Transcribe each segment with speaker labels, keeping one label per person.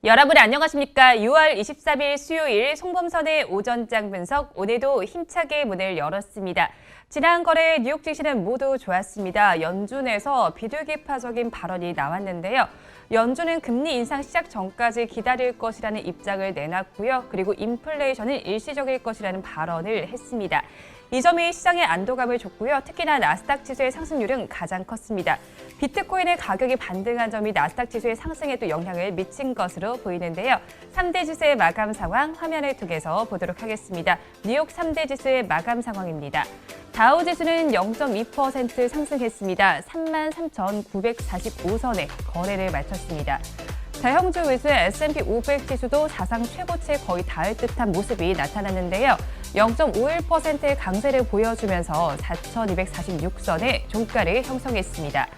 Speaker 1: 여러분 안녕하십니까? 6월 23일 수요일 송범선의 오전장 분석, 오늘도 힘차게 문을 열었습니다. 지난 거래 뉴욕 증시는 모두 좋았습니다. 연준에서 비둘기파적인 발언이 나왔는데요. 연준은 금리 인상 시작 전까지 기다릴 것이라는 입장을 내놨고요. 그리고 인플레이션은 일시적일 것이라는 발언을 했습니다. 이 점이 시장에 안도감을 줬고요. 특히나 나스닥 지수의 상승률은 가장 컸습니다. 비트코인의 가격이 반등한 점이 나스닥 지수의 상승에도 영향을 미친 것으로 보이는데요. 3대 지수의 마감 상황 화면을 통해서 보도록 하겠습니다. 뉴욕 3대 지수의 마감 상황입니다. 다우 지수는 0.2% 상승했습니다. 33,945선에 거래를 마쳤습니다. 대형주 위주의 S&P 500 지수도 사상 최고치에 거의 닿을 듯한 모습이 나타났는데요. 0.51%의 강세를 보여주면서 4,246선의 종가를 형성했습니다.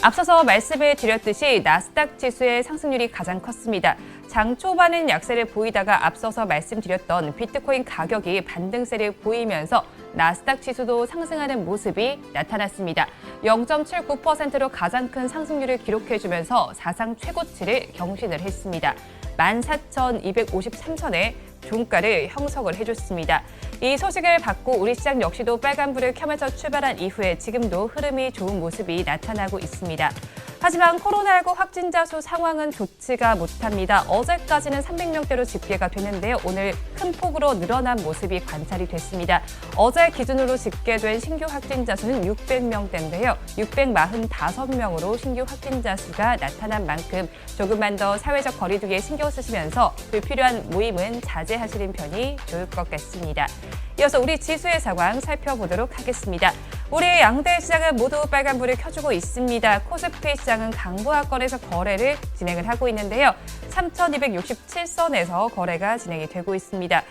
Speaker 1: 앞서서 말씀을 드렸듯이 나스닥 지수의 상승률이 가장 컸습니다. 장 초반은 약세를 보이다가 앞서서 말씀드렸던 비트코인 가격이 반등세를 보이면서 나스닥 지수도 상승하는 모습이 나타났습니다. 0.79%로 가장 큰 상승률을 기록해주면서 사상 최고치를 경신을 했습니다. 14,253선의 종가를 형성을 해줬습니다. 이 소식을 받고 우리 시장 역시도 빨간불을 켜면서 출발한 이후에 지금도 흐름이 좋은 모습이 나타나고 있습니다. 하지만 코로나19 확진자 수 상황은 좋지가 못합니다. 어제까지는 300명대로 집계가 됐는데요. 오늘 큰 폭으로 늘어난 모습이 관찰이 됐습니다. 어제 기준으로 집계된 신규 확진자 수는 600명대인데요. 645명으로 신규 확진자 수가 나타난 만큼 조금만 더 사회적 거리두기에 신경 쓰시면서 불필요한 모임은 자제하시는 편이 좋을 것 같습니다. 이어서 우리 지수의 상황 살펴보도록 하겠습니다. 우리 양대 시장은 모두 빨간불을 켜주고 있습니다. 코스피 시장은 강보합권에서 거래를 진행을 하고 있는데요. 3,267선에서 거래가 진행이 되고 있습니다.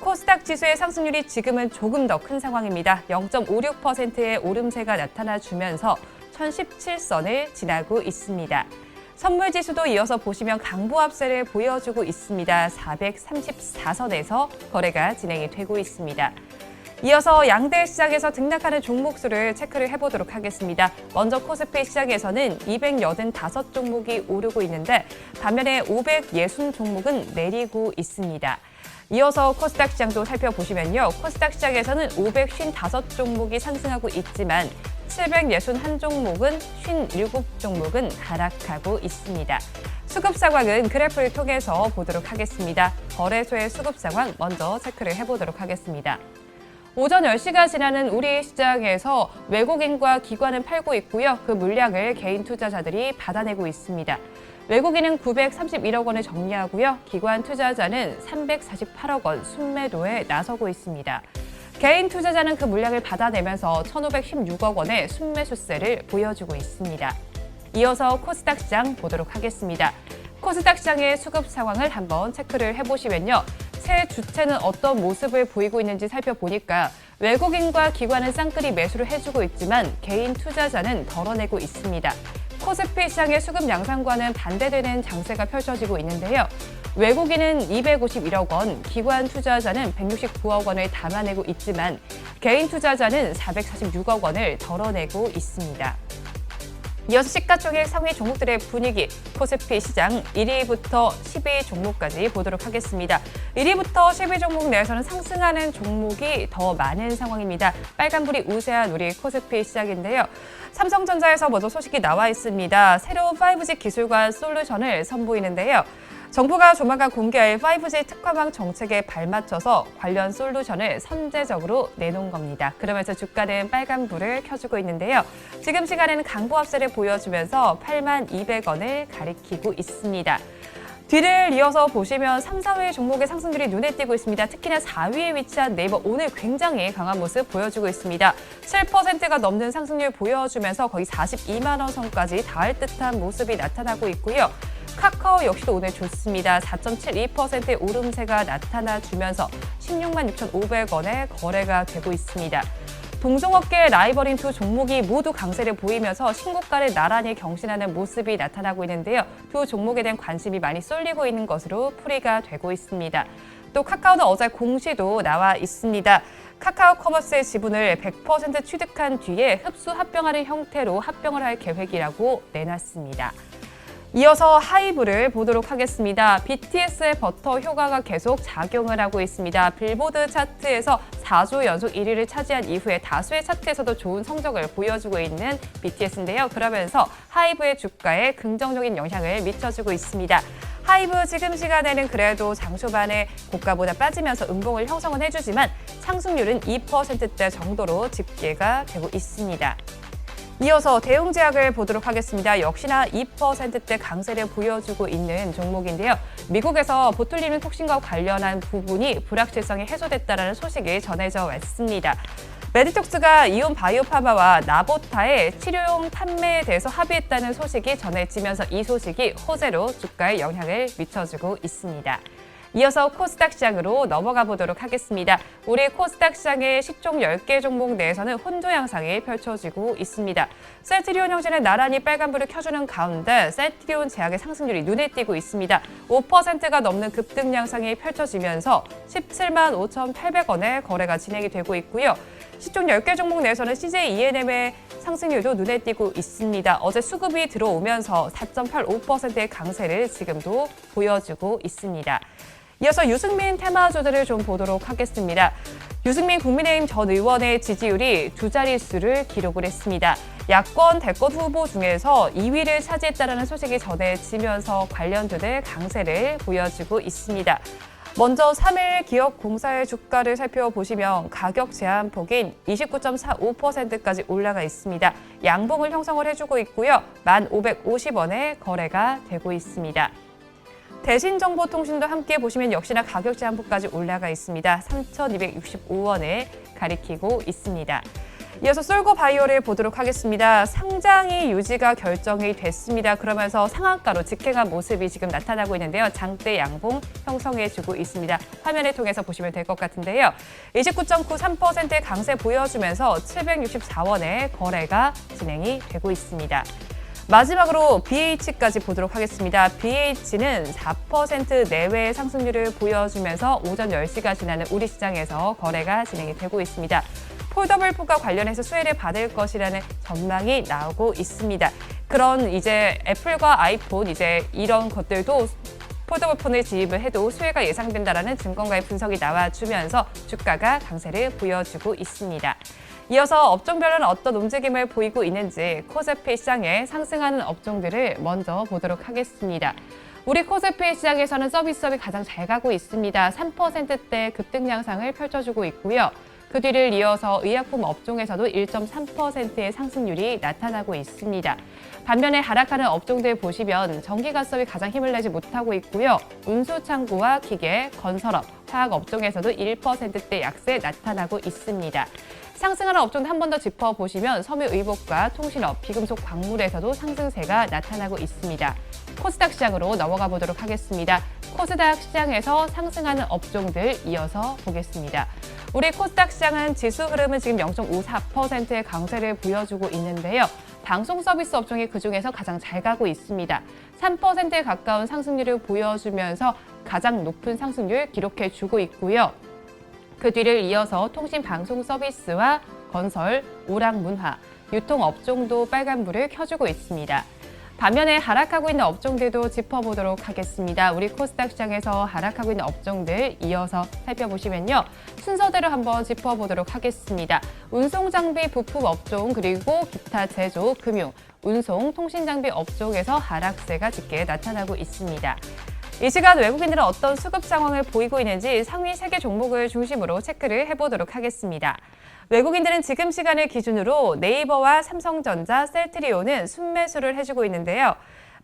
Speaker 1: 코스닥 지수의 상승률이 지금은 조금 더 큰 상황입니다. 0.56%의 오름세가 나타나주면서 1,017선을 지나고 있습니다. 선물지수도 이어서 보시면 강보합세를 보여주고 있습니다. 434선에서 거래가 진행이 되고 있습니다. 이어서 양대 시장에서 등락하는 종목수를 체크를 해보도록 하겠습니다. 먼저 코스피 시장에서는 285종목이 오르고 있는데 반면에 560종목은 내리고 있습니다. 이어서 코스닥 시장도 살펴보시면요. 코스닥 시장에서는 555종목이 상승하고 있지만 761종목은 57종목은 하락하고 있습니다. 수급 상황은 그래프를 통해서 보도록 하겠습니다. 거래소의 수급 상황 먼저 체크를 해보도록 하겠습니다. 오전 10시가 지나는 우리 시장에서 외국인과 기관은 팔고 있고요. 그 물량을 개인 투자자들이 받아내고 있습니다. 외국인은 931억 원을 정리하고요. 기관 투자자는 348억 원 순매도에 나서고 있습니다. 개인 투자자는 그 물량을 받아내면서 1,516억 원의 순매수세를 보여주고 있습니다. 이어서 코스닥 시장 보도록 하겠습니다. 코스닥 시장의 수급 상황을 한번 체크를 해보시면요. 새 주체는 어떤 모습을 보이고 있는지 살펴보니까 외국인과 기관은 쌍끌이 매수를 해주고 있지만 개인 투자자는 덜어내고 있습니다. 코스피 시장의 수급 양상과는 반대되는 장세가 펼쳐지고 있는데요. 외국인은 251억 원, 기관 투자자는 169억 원을 담아내고 있지만 개인 투자자는 446억 원을 덜어내고 있습니다. 이어서 시가총액 상위 종목들의 분위기, 코스피 시장 1위부터 10위 종목까지 보도록 하겠습니다. 1위부터 10위 종목 내에서는 상승하는 종목이 더 많은 상황입니다. 빨간불이 우세한 우리 코스피 시장인데요. 삼성전자에서 먼저 소식이 나와 있습니다. 새로운 5G 기술과 솔루션을 선보이는데요. 정부가 조만간 공개할 5G 특화망 정책에 발맞춰서 관련 솔루션을 선제적으로 내놓은 겁니다. 그러면서 주가는 빨간불을 켜주고 있는데요. 지금 시간에는 강보합세를 보여주면서 82,200원을 가리키고 있습니다. 뒤를 이어서 보시면 3, 4위 종목의 상승률이 눈에 띄고 있습니다. 특히나 4위에 위치한 네이버 오늘 굉장히 강한 모습 보여주고 있습니다. 7%가 넘는 상승률 보여주면서 거의 42만 원 선까지 닿을 듯한 모습이 나타나고 있고요. 카카오 역시도 오늘 좋습니다. 4.72%의 오름세가 나타나주면서 16만 6,500원에 거래가 되고 있습니다. 동종업계 라이벌인 두 종목이 모두 강세를 보이면서 신고가를 나란히 경신하는 모습이 나타나고 있는데요. 두 종목에 대한 관심이 많이 쏠리고 있는 것으로 풀이가 되고 있습니다. 또 카카오는 어제 공시도 나와 있습니다. 카카오 커머스의 지분을 100% 취득한 뒤에 흡수 합병하는 형태로 합병을 할 계획이라고 내놨습니다. 이어서 하이브를 보도록 하겠습니다. BTS의 버터 효과가 계속 작용을 하고 있습니다. 빌보드 차트에서 4주 연속 1위를 차지한 이후에 다수의 차트에서도 좋은 성적을 보여주고 있는 BTS인데요. 그러면서 하이브의 주가에 긍정적인 영향을 미쳐주고 있습니다. 하이브 지금 시간에는 그래도 장 초반에 고가보다 빠지면서 음봉을 형성은 해주지만 상승률은 2%대 정도로 집계가 되고 있습니다. 이어서 대웅제약을 보도록 하겠습니다. 역시나 2%대 강세를 보여주고 있는 종목인데요. 미국에서 보툴리눔 톡신과 관련한 부분이 불확실성이 해소됐다는 소식이 전해져 왔습니다. 메디톡스가 이온 바이오파마와 나보타의 치료용 판매에 대해서 합의했다는 소식이 전해지면서 이 소식이 호재로 주가에 영향을 미쳐주고 있습니다. 이어서 코스닥 시장으로 넘어가 보도록 하겠습니다. 우리 코스닥 시장의 시총 10개 종목 내에서는 혼조 양상이 펼쳐지고 있습니다. 셀트리온 형제는 나란히 빨간불을 켜주는 가운데 셀트리온 제약의 상승률이 눈에 띄고 있습니다. 5%가 넘는 급등 양상이 펼쳐지면서 17만 5,800원에 거래가 진행이 되고 있고요. 시총 10개 종목 내에서는 CJ ENM의 상승률도 눈에 띄고 있습니다. 어제 수급이 들어오면서 4.85%의 강세를 지금도 보여주고 있습니다. 이어서 유승민 테마주들을 좀 보도록 하겠습니다. 유승민 국민의힘 전 의원의 지지율이 두 자릿수를 기록을 했습니다. 야권 대권 후보 중에서 2위를 차지했다는 소식이 전해지면서 관련주들 강세를 보여주고 있습니다. 먼저 3일 기업공사의 주가를 살펴보시면 가격 제한폭인 29.45%까지 올라가 있습니다. 양봉을 형성을 해주고 있고요. 1,550원에 거래가 되고 있습니다. 대신정보통신도 함께 보시면 역시나 가격 제한폭까지 올라가 있습니다. 3,265원을 가리키고 있습니다. 이어서 솔고바이오를 보도록 하겠습니다. 상장이 유지가 결정이 됐습니다. 그러면서 상한가로 직행한 모습이 지금 나타나고 있는데요. 장대 양봉 형성해주고 있습니다. 화면을 통해서 보시면 될 것 같은데요. 29.93%의 강세 보여주면서 764원에 거래가 진행이 되고 있습니다. 마지막으로 BH까지 보도록 하겠습니다. BH는 4% 내외의 상승률을 보여주면서 오전 10시가 지나는 우리 시장에서 거래가 진행이 되고 있습니다. 폴더블 폰과 관련해서 수혜를 받을 것이라는 전망이 나오고 있습니다. 그런 이제 애플과 아이폰 이런 것들도 폴더블 폰을 지입을 해도 수혜가 예상된다라는 증권가의 분석이 나와주면서 주가가 강세를 보여주고 있습니다. 이어서 업종별로는 어떤 움직임을 보이고 있는지 코스피 시장에 상승하는 업종들을 먼저 보도록 하겠습니다. 우리 코스피 시장에서는 서비스업이 가장 잘 가고 있습니다. 3%대 급등 양상을 펼쳐주고 있고요. 그 뒤를 이어서 의약품 업종에서도 1.3%의 상승률이 나타나고 있습니다. 반면에 하락하는 업종들 보시면 전기가스업이 가장 힘을 내지 못하고 있고요. 운수창고와 기계, 건설업, 화학 업종에서도 1%대 약세 나타나고 있습니다. 상승하는 업종도 한 번 더 짚어보시면 섬유의복과 통신업, 비금속 광물에서도 상승세가 나타나고 있습니다. 코스닥 시장으로 넘어가 보도록 하겠습니다. 코스닥 시장에서 상승하는 업종들 이어서 보겠습니다. 우리 코스닥 시장은 지수 흐름은 지금 0.54%의 강세를 보여주고 있는데요. 방송 서비스 업종이 그중에서 가장 잘 가고 있습니다. 3%에 가까운 상승률을 보여주면서 가장 높은 상승률 기록해주고 있고요. 그 뒤를 이어서 통신 방송 서비스와 건설, 오락문화, 유통업종도 빨간불을 켜주고 있습니다. 반면에 하락하고 있는 업종들도 짚어보도록 하겠습니다. 우리 코스닥 시장에서 하락하고 있는 업종들 이어서 살펴보시면요. 순서대로 한번 짚어보도록 하겠습니다. 운송장비 부품 업종 그리고 기타 제조, 금융, 운송, 통신장비 업종에서 하락세가 짙게 나타나고 있습니다. 이 시간 외국인들은 어떤 수급 상황을 보이고 있는지 상위 3개 종목을 중심으로 체크를 해보도록 하겠습니다. 외국인들은 지금 시간을 기준으로 네이버와 삼성전자, 셀트리온은 순매수를 해주고 있는데요.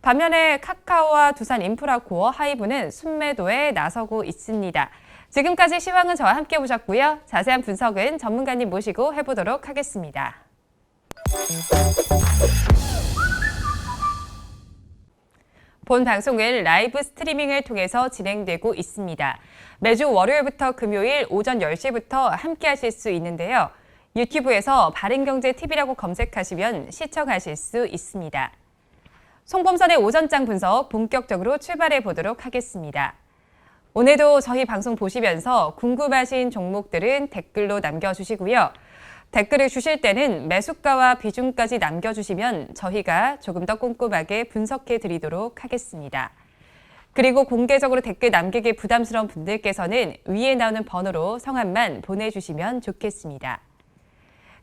Speaker 1: 반면에 카카오와 두산인프라코어, 하이브는 순매도에 나서고 있습니다. 지금까지 시황은 저와 함께 보셨고요. 자세한 분석은 전문가님 모시고 해보도록 하겠습니다. 본 방송은 라이브 스트리밍을 통해서 진행되고 있습니다. 매주 월요일부터 금요일 오전 10시부터 함께 하실 수 있는데요. 유튜브에서 바른경제TV라고 검색하시면 시청하실 수 있습니다. 송범선의 오전장 분석 본격적으로 출발해 보도록 하겠습니다. 오늘도 저희 방송 보시면서 궁금하신 종목들은 댓글로 남겨주시고요. 댓글을 주실 때는 매수가와 비중까지 남겨주시면 저희가 조금 더 꼼꼼하게 분석해 드리도록 하겠습니다. 그리고 공개적으로 댓글 남기기 부담스러운 분들께서는 위에 나오는 번호로 성함만 보내주시면 좋겠습니다.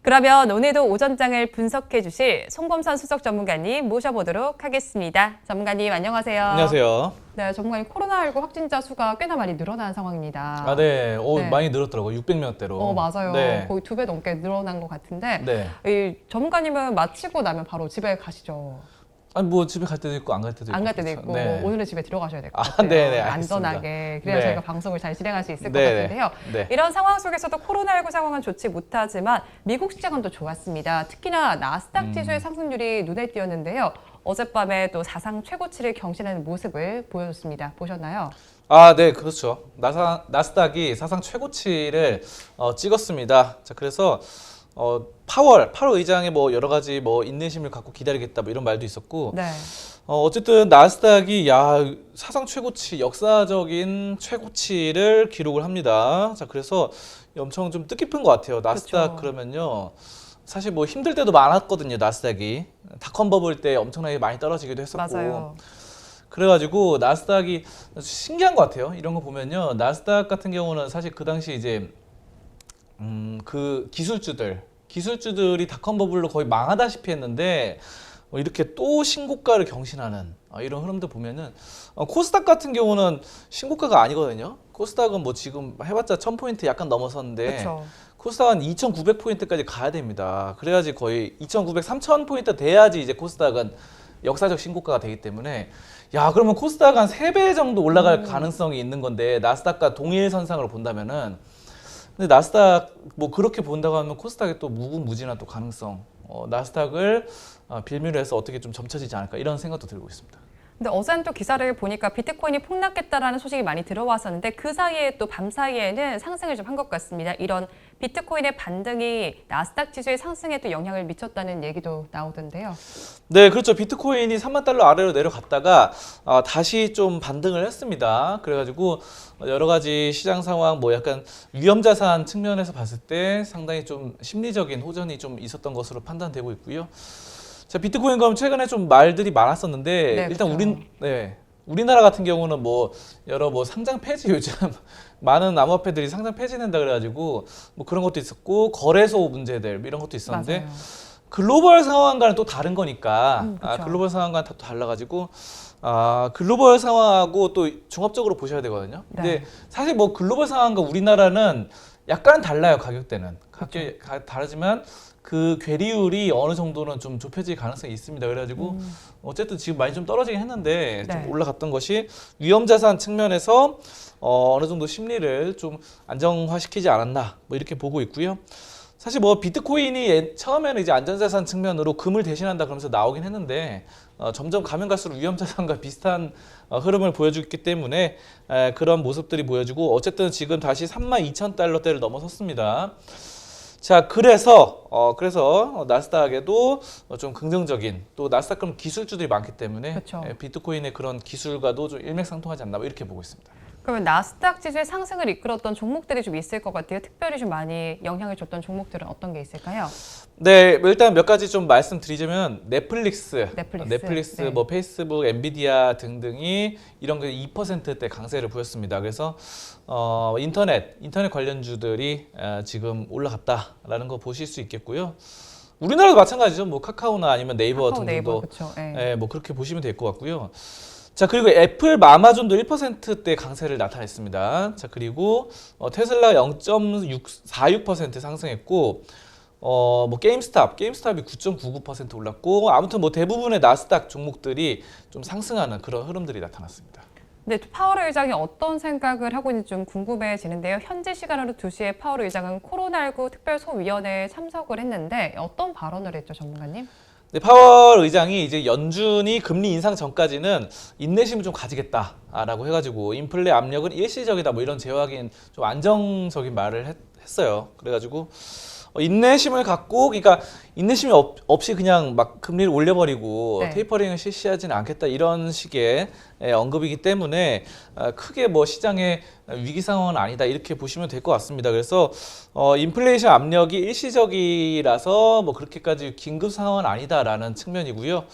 Speaker 1: 그러면 오늘도 오전장을 분석해 주실 송범선 수석 전문가님 모셔보도록 하겠습니다. 전문가님 안녕하세요.
Speaker 2: 안녕하세요.
Speaker 1: 네, 전문가님 코로나19 확진자 수가 꽤나 많이 늘어난 상황입니다.
Speaker 2: 아, 네.
Speaker 1: 네.
Speaker 2: 많이 늘었더라고요. 600명대로.
Speaker 1: 맞아요.
Speaker 2: 네.
Speaker 1: 거의 2배 넘게 늘어난 것 같은데
Speaker 2: 네.
Speaker 1: 이 전문가님은 마치고 나면 바로 집에 가시죠?
Speaker 2: 아니 뭐 집에 갈 때도 있고 안 갈 때도 있고.
Speaker 1: 안 갈 때도 있고
Speaker 2: 네.
Speaker 1: 오늘은 집에 들어가셔야 될 것
Speaker 2: 아,
Speaker 1: 같아요.
Speaker 2: 네네, 알겠습니다.
Speaker 1: 안전하게 그래야
Speaker 2: 네.
Speaker 1: 저희가 방송을 잘 진행할 수 있을 것
Speaker 2: 네네.
Speaker 1: 같은데요.
Speaker 2: 네.
Speaker 1: 이런 상황 속에서도 코로나19 상황은 좋지 못하지만 미국 시장은 또 좋았습니다. 특히나 나스닥 지수의 상승률이 눈에 띄었는데요. 어젯밤에 또 사상 최고치를 경신하는 모습을 보여줬습니다. 보셨나요?
Speaker 2: 아, 네, 그렇죠. 나스닥이 사상 최고치를 찍었습니다. 자, 그래서 파월 의장의 뭐 여러 가지 뭐 인내심을 갖고 기다리겠다 뭐 이런 말도 있었고,
Speaker 1: 네.
Speaker 2: 어쨌든 나스닥이 사상 최고치, 역사적인 최고치를 기록을 합니다. 자, 그래서 엄청 좀 뜻깊은 것 같아요. 나스닥
Speaker 1: 그렇죠.
Speaker 2: 그러면요. 사실 뭐 힘들 때도 많았거든요, 나스닥이. 닷컴 버블 때 엄청나게 많이 떨어지기도 했었고.
Speaker 1: 맞아요.
Speaker 2: 그래가지고 나스닥이 신기한 것 같아요. 이런 거 보면요. 나스닥 같은 경우는 사실 그 당시 이제 그 기술주들이 닷컴 버블로 거의 망하다시피 했는데 이렇게 또 신고가를 경신하는 이런 흐름도 보면은 코스닥 같은 경우는 신고가가 아니거든요. 코스닥은 뭐 지금 해봤자 1000포인트 약간 넘어섰는데
Speaker 1: 그렇죠.
Speaker 2: 코스닥은 2900포인트까지 가야 됩니다. 그래야지 거의 2900, 3000포인트 돼야지 이제 코스닥은 역사적 신고가가 되기 때문에 그러면 코스닥 한 3배 정도 올라갈 가능성이 있는 건데 나스닥과 동일 선상으로 본다면은 근데 나스닥 뭐 그렇게 본다고 하면 코스닥에 또 무궁무진한 또 가능성 나스닥을 빌미로 해서 어떻게 좀 점쳐지지 않을까 이런 생각도 들고 있습니다.
Speaker 1: 근데 어제는 또 기사를 보니까 비트코인이 폭락했다라는 소식이 많이 들어왔었는데 그 사이에 또 밤 사이에는 상승을 좀 한 것 같습니다. 이런 비트코인의 반등이 나스닥 지수의 상승에 또 영향을 미쳤다는 얘기도 나오던데요.
Speaker 2: 네, 그렇죠. 비트코인이 3만 달러 아래로 내려갔다가 다시 좀 반등을 했습니다. 그래가지고 여러 가지 시장 상황, 뭐 약간 위험자산 측면에서 봤을 때 상당히 좀 심리적인 호전이 좀 있었던 것으로 판단되고 있고요. 자, 비트코인 그럼 최근에 좀 말들이 많았었는데
Speaker 1: 네,
Speaker 2: 일단
Speaker 1: 그렇죠.
Speaker 2: 우리나라 같은 경우는 뭐 여러 뭐 상장 폐지 요즘 많은 암호화폐들이 상장 폐지된다 그래가지고 뭐 그런 것도 있었고 거래소 문제들 이런 것도 있었는데
Speaker 1: 맞아요.
Speaker 2: 글로벌 상황과는 또 다른 거니까
Speaker 1: 그렇죠.
Speaker 2: 글로벌 상황과는 또 달라가지고 글로벌 상황하고 또 종합적으로 보셔야 되거든요. 근데
Speaker 1: 네.
Speaker 2: 사실 뭐 글로벌 상황과 우리나라는 약간 달라요. 가격대는 다르지만 그 괴리율이 어느 정도는 좀 좁혀질 가능성이 있습니다. 그래가지고 어쨌든 지금 많이 좀 떨어지긴 했는데
Speaker 1: 네.
Speaker 2: 좀 올라갔던 것이 위험자산 측면에서 어느 정도 심리를 좀 안정화시키지 않았나 뭐 이렇게 보고 있고요. 사실 뭐 비트코인이 처음에는 이제 안전자산 측면으로 금을 대신한다 그러면서 나오긴 했는데 점점 가면 갈수록 위험자산과 비슷한 흐름을 보여주기 때문에 그런 모습들이 보여지고 어쨌든 지금 다시 32,000달러대를 넘어섰습니다. 자, 그래서 나스닥에도 좀 긍정적인 또 나스닥 그럼 기술주들이 많기 때문에
Speaker 1: 그렇죠.
Speaker 2: 비트코인의 그런 기술과도 좀 일맥상통하지 않나 뭐 이렇게 보고 있습니다.
Speaker 1: 그러면 나스닥 지수의 상승을 이끌었던 종목들이 좀 있을 것 같아요. 특별히 좀 많이 영향을 줬던 종목들은 어떤 게 있을까요?
Speaker 2: 네, 일단 몇 가지 좀 말씀드리자면 넷플릭스,
Speaker 1: 네.
Speaker 2: 뭐 페이스북, 엔비디아 등등이 이런 게 2%대 강세를 보였습니다. 그래서 인터넷 관련주들이 지금 올라갔다라는 거 보실 수 있겠고요. 우리나라도 마찬가지죠. 뭐 카카오나 아니면 네이버 등등도
Speaker 1: 그렇죠.
Speaker 2: 뭐 그렇게 보시면 될 것 같고요. 자, 그리고 애플, 아마존도 1%대 강세를 나타냈습니다. 자, 그리고 테슬라 0.46% 상승했고 뭐 게임스탑이 9.99% 올랐고 아무튼 뭐 대부분의 나스닥 종목들이 좀 상승하는 그런 흐름들이 나타났습니다.
Speaker 1: 네, 파월 의장이 어떤 생각을 하고 있는지 좀 궁금해지는데요. 현지 시간으로 2시에 파월 의장은 코로나19 특별소위원회에 참석을 했는데 어떤 발언을 했죠, 전문가님?
Speaker 2: 네, 파월 의장이 이제 연준이 금리 인상 전까지는 인내심을 좀 가지겠다라고 해가지고 인플레 압력은 일시적이다 뭐 이런 제어하기엔 좀 안정적인 말을 했어요. 그래가지고 인내심을 갖고, 그러니까 인내심이 없이 그냥 막 금리를 올려버리고
Speaker 1: 네.
Speaker 2: 테이퍼링을 실시하지는 않겠다 이런 식의 언급이기 때문에 크게 뭐 시장의 위기 상황은 아니다 이렇게 보시면 될 것 같습니다. 그래서 인플레이션 압력이 일시적이라서 뭐 그렇게까지 긴급 상황은 아니다라는 측면이고요.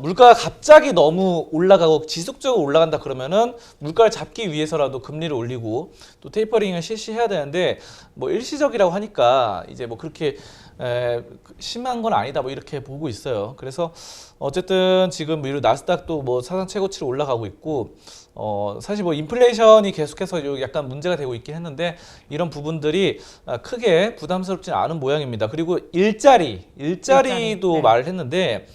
Speaker 2: 물가가 갑자기 너무 올라가고 지속적으로 올라간다 그러면은 물가를 잡기 위해서라도 금리를 올리고 또 테이퍼링을 실시해야 되는데 뭐 일시적이라고 하니까 이제 뭐 그렇게 심한 건 아니다 뭐 이렇게 보고 있어요. 그래서 어쨌든 지금 뭐 나스닥도 뭐 사상 최고치로 올라가고 있고 사실 뭐 인플레이션이 계속해서 약간 문제가 되고 있긴 했는데 이런 부분들이 크게 부담스럽지는 않은 모양입니다. 그리고 일자리도
Speaker 1: 네.
Speaker 2: 말을 했는데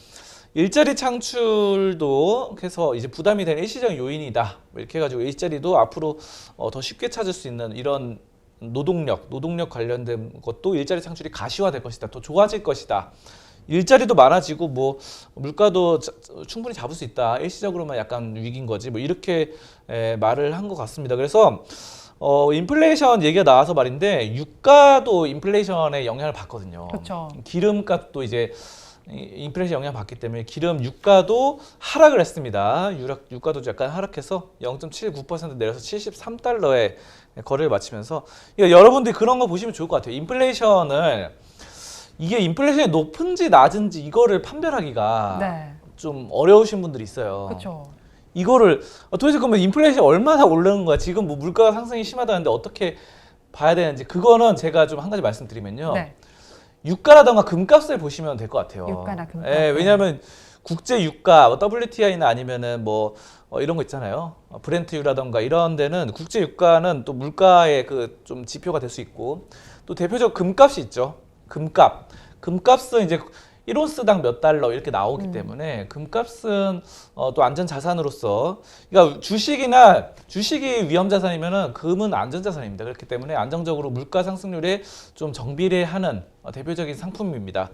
Speaker 2: 일자리 창출도 해서 이제 부담이 되는 일시적인 요인이다. 이렇게 해가지고 일자리도 앞으로 더 쉽게 찾을 수 있는 이런 노동력 관련된 것도 일자리 창출이 가시화될 것이다. 더 좋아질 것이다. 일자리도 많아지고 뭐 물가도 충분히 잡을 수 있다. 일시적으로만 약간 위기인 거지. 뭐 이렇게 말을 한 것 같습니다. 그래서 인플레이션 얘기가 나와서 말인데 유가도 인플레이션에 영향을 받거든요.
Speaker 1: 그렇죠.
Speaker 2: 기름값도 이제 인플레이션 영향 받기 때문에 기름 유가도 하락을 했습니다. 유가도 약간 하락해서 0.79% 내려서 73달러에 거래를 마치면서 여러분들이 그런 거 보시면 좋을 것 같아요. 이게 인플레이션이 높은지 낮은지 이거를 판별하기가
Speaker 1: 네.
Speaker 2: 좀 어려우신 분들이 있어요.
Speaker 1: 그렇죠.
Speaker 2: 이거를 도대체 그러면 인플레이션이 얼마나 오르는 거야? 지금 뭐 물가가 상승이 심하다는데 어떻게 봐야 되는지 그거는 제가 좀 한 가지 말씀드리면요.
Speaker 1: 네.
Speaker 2: 유가라던가 금값을 보시면 될 것 같아요.
Speaker 1: 유가나 금값.
Speaker 2: 왜냐하면 국제 유가, 뭐 WTI나 아니면은 뭐 이런 거 있잖아요. 브렌트유라던가 이런 데는 국제 유가는 또 물가의 그 좀 지표가 될 수 있고 또 대표적 금값이 있죠. 금값은 이제 1온스당 몇 달러 이렇게 나오기 때문에 금값은 또 안전 자산으로서 그러니까 주식이 위험 자산이면은 금은 안전 자산입니다. 그렇기 때문에 안정적으로 물가 상승률에 좀 정비례하는 대표적인 상품입니다.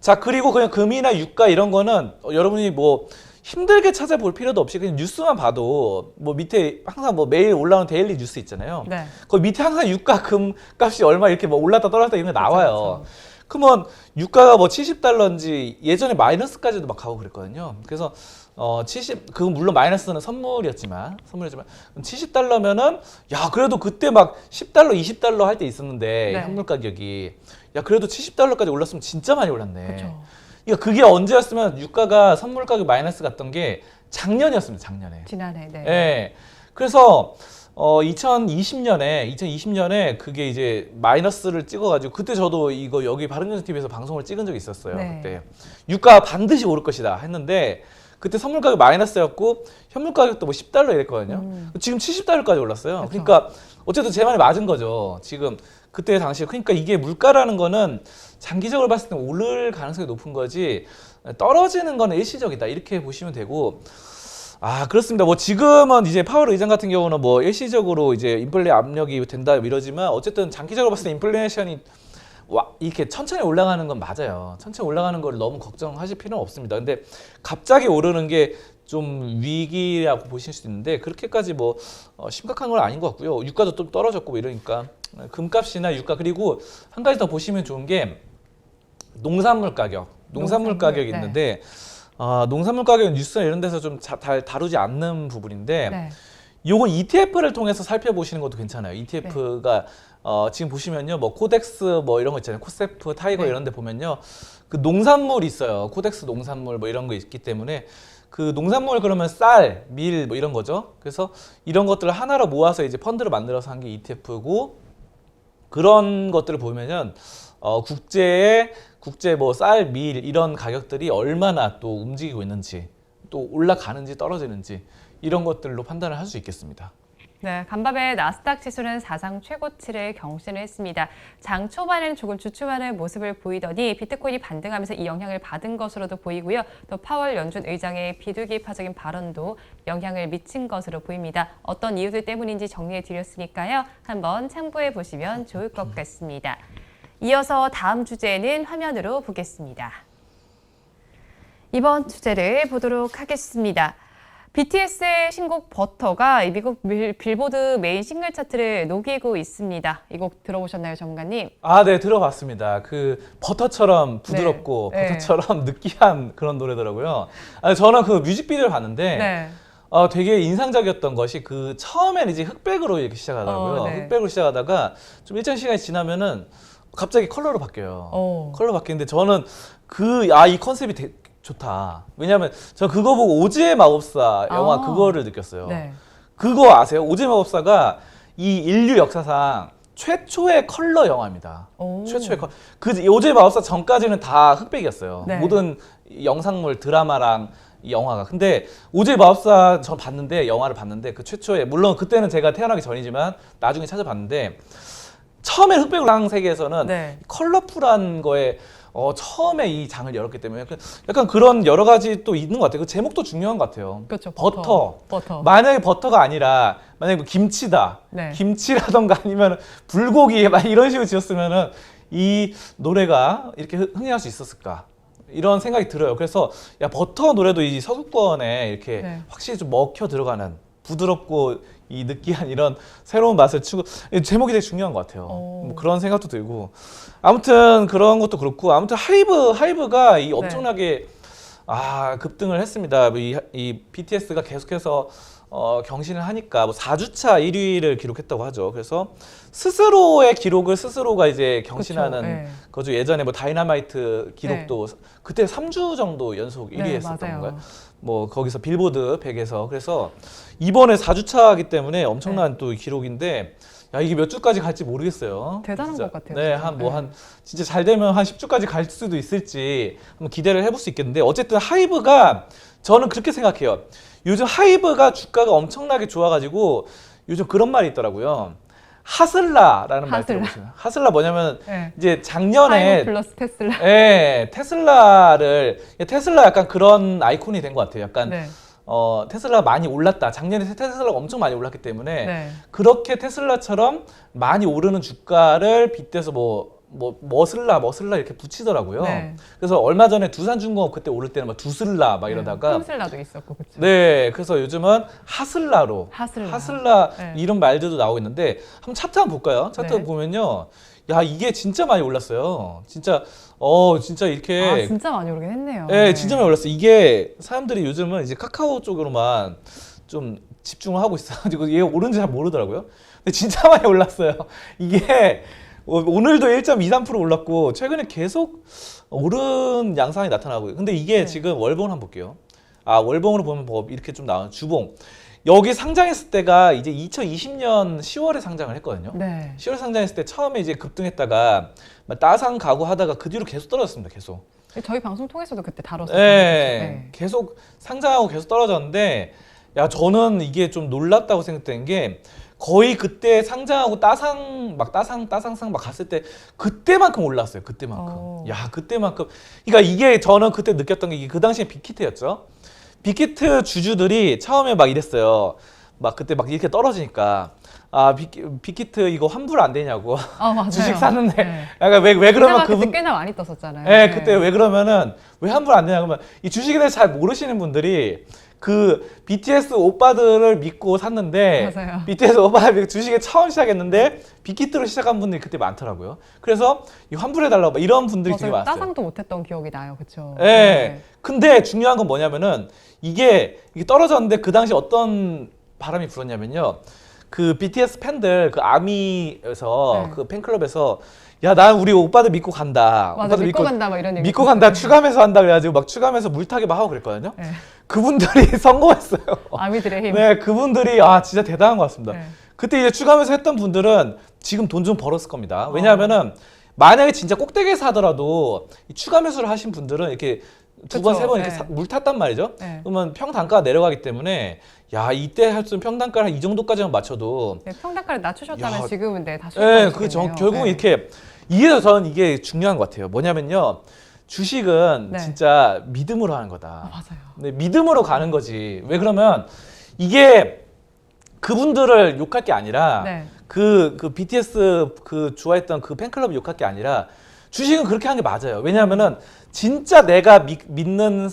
Speaker 2: 자, 그리고 그냥 금이나 유가 이런 거는 여러분이 뭐 힘들게 찾아볼 필요도 없이 그냥 뉴스만 봐도 뭐 밑에 항상 뭐 매일 올라오는 데일리 뉴스 있잖아요.
Speaker 1: 네.
Speaker 2: 거기 밑에 항상 유가 금 값이 얼마 이렇게 뭐 올랐다 떨어졌다 이런 게 나와요.
Speaker 1: 그렇죠.
Speaker 2: 그러면 유가가 뭐 70달러인지 예전에 마이너스까지도 막 가고 그랬거든요. 그래서 그건 물론 마이너스는 선물이었지만 70달러면은 야 그래도 그때 막 10달러, 20달러 할 때 있었는데
Speaker 1: 네.
Speaker 2: 현물 가격이 야 그래도 70달러까지 올랐으면 진짜 많이 올랐네.
Speaker 1: 그렇죠.
Speaker 2: 그러니까 그게 언제였으면 유가가 선물 가격 마이너스 갔던 게 작년이었습니다. 작년에.
Speaker 1: 지난해. 네.
Speaker 2: 예. 그래서 2020년에 그게 이제 마이너스를 찍어가지고 그때 저도 이거 여기 바른정신 TV에서 방송을 찍은 적이 있었어요.
Speaker 1: 네.
Speaker 2: 그때 유가 반드시 오를 것이다 했는데 그때 선물 가격 마이너스였고 현물 가격도 뭐 10달러 이랬거든요. 지금 70달러까지 올랐어요.
Speaker 1: 그렇죠.
Speaker 2: 그러니까 어쨌든 제 말이 맞은 거죠. 지금 그때 당시에 그러니까 이게 물가라는 거는 장기적으로 봤을 때 오를 가능성이 높은 거지 떨어지는 거는 일시적이다 이렇게 보시면 되고. 그렇습니다. 뭐 지금은 이제 파월 의장 같은 경우는 뭐 일시적으로 이제 인플레 압력이 된다 이러지만 어쨌든 장기적으로 봤을 때 인플레이션이 이렇게 천천히 올라가는 건 맞아요. 천천히 올라가는 걸 너무 걱정하실 필요는 없습니다. 근데 갑자기 오르는 게 좀 위기라고 보실 수 있는데 그렇게까지 뭐 심각한 건 아닌 것 같고요. 유가도 좀 떨어졌고 뭐 이러니까 금값이나 유가 그리고 한 가지 더 보시면 좋은 게 농산물 가격이
Speaker 1: 네.
Speaker 2: 있는데 농산물 가격은 뉴스나 이런 데서 좀 다루지 않는 부분인데
Speaker 1: 네.
Speaker 2: 요건 ETF를 통해서 살펴보시는 것도 괜찮아요. ETF가 지금 보시면요, 뭐 코덱스 뭐 이런 거 있잖아요. 코세프, 타이거
Speaker 1: 네.
Speaker 2: 이런 데 보면요, 그 농산물이 있어요. 코덱스 농산물 뭐 이런 거 있기 때문에 그 농산물 그러면 쌀, 밀 뭐 이런 거죠. 그래서 이런 것들을 하나로 모아서 이제 펀드를 만들어서 한 게 ETF고 그런 것들을 보면은 국제 뭐 쌀, 밀 이런 가격들이 얼마나 또 움직이고 있는지 또 올라가는지 떨어지는지 이런 것들로 판단을 할 수 있겠습니다.
Speaker 1: 네, 간밤에 나스닥 지수는 사상 최고치를 경신을 했습니다. 장 초반에는 조금 주춤하는 모습을 보이더니 비트코인이 반등하면서 이 영향을 받은 것으로도 보이고요. 또 파월 연준 의장의 비둘기파적인 발언도 영향을 미친 것으로 보입니다. 어떤 이유들 때문인지 정리해 드렸으니까요. 한번 참고해 보시면 좋을 것 같습니다. 이어서 다음 주제는 화면으로 보겠습니다. 이번 주제를 보도록 하겠습니다. BTS의 신곡 버터가 이 미국 빌보드 메인 싱글 차트를 녹이고 있습니다. 이 곡 들어보셨나요, 전문가님?
Speaker 2: 아, 네, 들어봤습니다. 그 버터처럼 부드럽고
Speaker 1: 네.
Speaker 2: 버터처럼 느끼한 그런 노래더라고요. 아, 저는 그 뮤직비디오를 봤는데
Speaker 1: 네.
Speaker 2: 되게 인상적이었던 것이 그 처음에는 이제 흑백으로 이렇게 시작하더라고요.
Speaker 1: 네.
Speaker 2: 흑백으로 시작하다가 좀 일정 시간이 지나면은 갑자기 컬러로 바뀌어요. 컬러 바뀌는데 저는 이 컨셉이 되게 좋다. 왜냐면 저 그거 보고 오즈의 마법사 영화 그거를 느꼈어요.
Speaker 1: 네.
Speaker 2: 그거 아세요? 오즈의 마법사가 이 인류 역사상 최초의 컬러 영화입니다. 최초의 컬러. 그 오즈의 마법사 전까지는 다 흑백이었어요.
Speaker 1: 네.
Speaker 2: 모든 영상물 드라마랑 이 영화가. 근데 오즈의 마법사 전 봤는데 영화를 봤는데 그 최초의 물론 그때는 제가 태어나기 전이지만 나중에 찾아봤는데 처음에 흑백랑 세계에서는
Speaker 1: 네.
Speaker 2: 컬러풀한 거에 처음에 이 장을 열었기 때문에 약간 그런 여러 가지 또 있는 것 같아요. 그 제목도 중요한 것 같아요.
Speaker 1: 그렇죠.
Speaker 2: 버터.
Speaker 1: 버터.
Speaker 2: 만약에 버터가 아니라 만약에 뭐 김치다.
Speaker 1: 네.
Speaker 2: 김치라던가 아니면 불고기 막 이런 식으로 지었으면은 이 노래가 이렇게 흥행할 수 있었을까? 이런 생각이 들어요. 그래서 야 버터 노래도 이 서구권에 이렇게
Speaker 1: 네.
Speaker 2: 확실히 좀 먹혀 들어가는 부드럽고 이 느끼한 이런 새로운 맛을 추구 제목이 되게 중요한 것 같아요. 뭐 그런 생각도 들고 아무튼 그런 것도 그렇고 아무튼 하이브가 이 엄청나게 급등을 했습니다. 이 BTS가 계속해서 경신을 하니까 뭐 4주차 1위를 기록했다고 하죠. 그래서 스스로의 기록을 스스로가 이제 경신하는
Speaker 1: 그쵸, 네.
Speaker 2: 거죠. 예전에 뭐 다이너마이트 기록도 그때 3주 정도 연속 1위 했었던
Speaker 1: 맞아요.
Speaker 2: 건가요? 뭐 거기서 빌보드 100에서 그래서 이번에 4주차이기 때문에 엄청난 또 기록인데 야 이게 몇 주까지 갈지 모르겠어요.
Speaker 1: 대단한
Speaker 2: 진짜.
Speaker 1: 것 같아요.
Speaker 2: 네, 한 진짜 잘 되면 한 10주까지 갈 수도 있을지 한번 기대를 해볼 수 있겠는데 어쨌든 하이브가 저는 그렇게 생각해요. 요즘 하이브가 주가가 엄청나게 좋아가지고 요즘 그런 말이 있더라고요. 하슬라라는 말 들어보시면 하슬라 뭐냐면 이제 작년에
Speaker 1: 하이브 플러스 테슬라.
Speaker 2: 테슬라 약간 그런 아이콘이 된 것 같아요. 약간
Speaker 1: 네.
Speaker 2: 테슬라가 많이 올랐다. 작년에 테슬라가 엄청 많이 올랐기 때문에
Speaker 1: 네.
Speaker 2: 그렇게 테슬라처럼 많이 오르는 주가를 빗대서 머슬라 이렇게 붙이더라고요.
Speaker 1: 네.
Speaker 2: 그래서 얼마 전에 두산중공업 그때 오를 때는 막 두슬라 막 이러다가
Speaker 1: 홈슬라도 있었고 그렇죠.
Speaker 2: 네, 그래서 요즘은 하슬라
Speaker 1: 네.
Speaker 2: 이런 말들도 나오고 있는데 한번 차트 한번 볼까요? 차트
Speaker 1: 네.
Speaker 2: 보면요, 야 이게 진짜 많이 올랐어요. 진짜 이렇게
Speaker 1: 진짜 많이 오르긴 했네요.
Speaker 2: 네, 진짜 많이 올랐어요. 이게 사람들이 요즘은 이제 카카오 쪽으로만 좀 집중을 하고 있어가지고 얘 오른지 잘 모르더라고요. 근데 진짜 많이 올랐어요. 이게 오늘도 1.23% 올랐고 최근에 계속 오른 양상이 나타나고 근데 이게 지금 월봉을 한번 볼게요. 월봉으로 보면 뭐 이렇게 좀 나오는 주봉. 여기 상장했을 때가 이제 2020년 10월에 상장을 했거든요.
Speaker 1: 네.
Speaker 2: 10월 상장했을 때 처음에 이제 급등했다가 따상 가고 하다가 그 뒤로 계속 떨어졌습니다. 계속.
Speaker 1: 저희 방송 통해서도 그때 다뤘었죠.
Speaker 2: 네. 계속 상장하고 계속 떨어졌는데 야 저는 이게 좀 놀랍다고 생각된 게 거의 그때 상장하고 따상 막 갔을 때 그때만큼 올랐어요. 그때만큼. 야 그때만큼. 그러니까 이게 저는 그때 느꼈던 게 그 당시에 빅히트였죠. 빅히트 주주들이 처음에 막 이랬어요. 막 그때 막 이렇게 떨어지니까 빅히트 이거 환불 안 되냐고.
Speaker 1: 맞아요.
Speaker 2: 주식 샀는데
Speaker 1: 네.
Speaker 2: 약간 왜 그러면
Speaker 1: 그때 꽤나 많이 떴었잖아요.
Speaker 2: 네, 그때 왜 그러면은 왜 환불 안 되냐 그러면 이 주식에 대해서 잘 모르시는 분들이 그 BTS 오빠들을 믿고 샀는데
Speaker 1: 맞아요.
Speaker 2: BTS 오빠들 주식에 처음 시작했는데 빅히트로 시작한 분들이 그때 많더라고요. 그래서 이 환불해달라고 이런 분들이 되게 많았어요.
Speaker 1: 따상도 못했던 기억이 나요, 그렇죠?
Speaker 2: 네. 근데 중요한 건 뭐냐면은 이게 떨어졌는데 그 당시 어떤 바람이 불었냐면요. 그 BTS 팬들 그 아미에서 그 팬클럽에서 야, 난 우리 오빠들 믿고 간다.
Speaker 1: 맞아, 믿고 간다 막 이런 얘기.
Speaker 2: 믿고 간다. 추가매수 한다 그래가지고 막 추가매수 물타기 막 하고 그랬거든요.
Speaker 1: 네.
Speaker 2: 그분들이 성공했어요.
Speaker 1: 아미들의 힘.
Speaker 2: 네, 그분들이 진짜 대단한 것 같습니다.
Speaker 1: 네.
Speaker 2: 그때 이제 추가매수 했던 분들은 지금 돈 좀 벌었을 겁니다. 왜냐하면은 만약에 진짜 꼭대기에서 하더라도 이 추가매수를 하신 분들은 이렇게 두 번, 세 번 이렇게 물 탔단 말이죠.
Speaker 1: 네.
Speaker 2: 그러면 평단가가 내려가기 때문에 야 이때 할 수 있는 평단가를 한 이 정도까지만 맞춰도
Speaker 1: 평단가를 낮추셨다면 지금은 다시
Speaker 2: 결국은 이렇게 이래서 저는 이게 중요한 것 같아요. 뭐냐면요. 주식은 진짜 믿음으로 하는 거다.
Speaker 1: 맞아요.
Speaker 2: 네, 믿음으로 가는 거지. 왜 그러면 이게 그분들을 욕할 게 아니라 그 BTS 그 좋아했던 그 팬클럽을 욕할 게 아니라 주식은 그렇게 하는 게 맞아요. 왜냐하면은 진짜 내가 믿는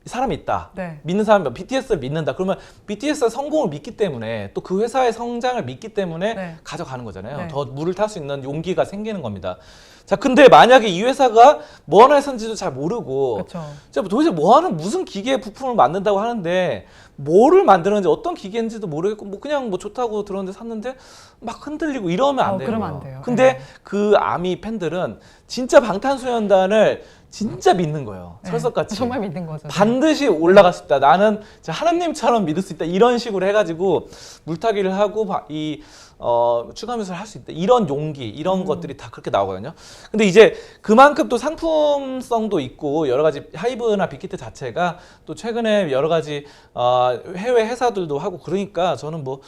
Speaker 2: 사람이 있다.
Speaker 1: 네.
Speaker 2: 믿는 사람이 BTS를 믿는다. 그러면 BTS의 성공을 믿기 때문에 또 그 회사의 성장을 믿기 때문에
Speaker 1: 네.
Speaker 2: 가져가는 거잖아요.
Speaker 1: 네.
Speaker 2: 더 물을 탈 수 있는 용기가 생기는 겁니다. 자, 근데 만약에 이 회사가 뭐 하는 회사인지도 잘 모르고
Speaker 1: 그렇죠.
Speaker 2: 도대체 뭐 하는 무슨 기계 부품을 만든다고 하는데 뭐를 만드는지 어떤 기계인지도 모르겠고 뭐 그냥 뭐 좋다고 들었는데 샀는데 막 흔들리고 이러면 안 돼요.
Speaker 1: 그러면 안 돼요.
Speaker 2: 근데
Speaker 1: 네.
Speaker 2: 그 아미 팬들은 진짜 방탄소년단을 진짜 믿는 거예요.
Speaker 1: 네.
Speaker 2: 철석같이.
Speaker 1: 정말 믿는 거죠.
Speaker 2: 반드시 올라갈 수 있다. 나는 하나님처럼 믿을 수 있다. 이런 식으로 해가지고 물타기를 하고 추가 매수를 할 수 있다. 이런 용기, 이런 것들이 다 그렇게 나오거든요. 근데 이제 그만큼 또 상품성도 있고 여러 가지 하이브나 빅히트 자체가 또 최근에 여러 가지 해외 회사들도 하고 그러니까 저는 뭐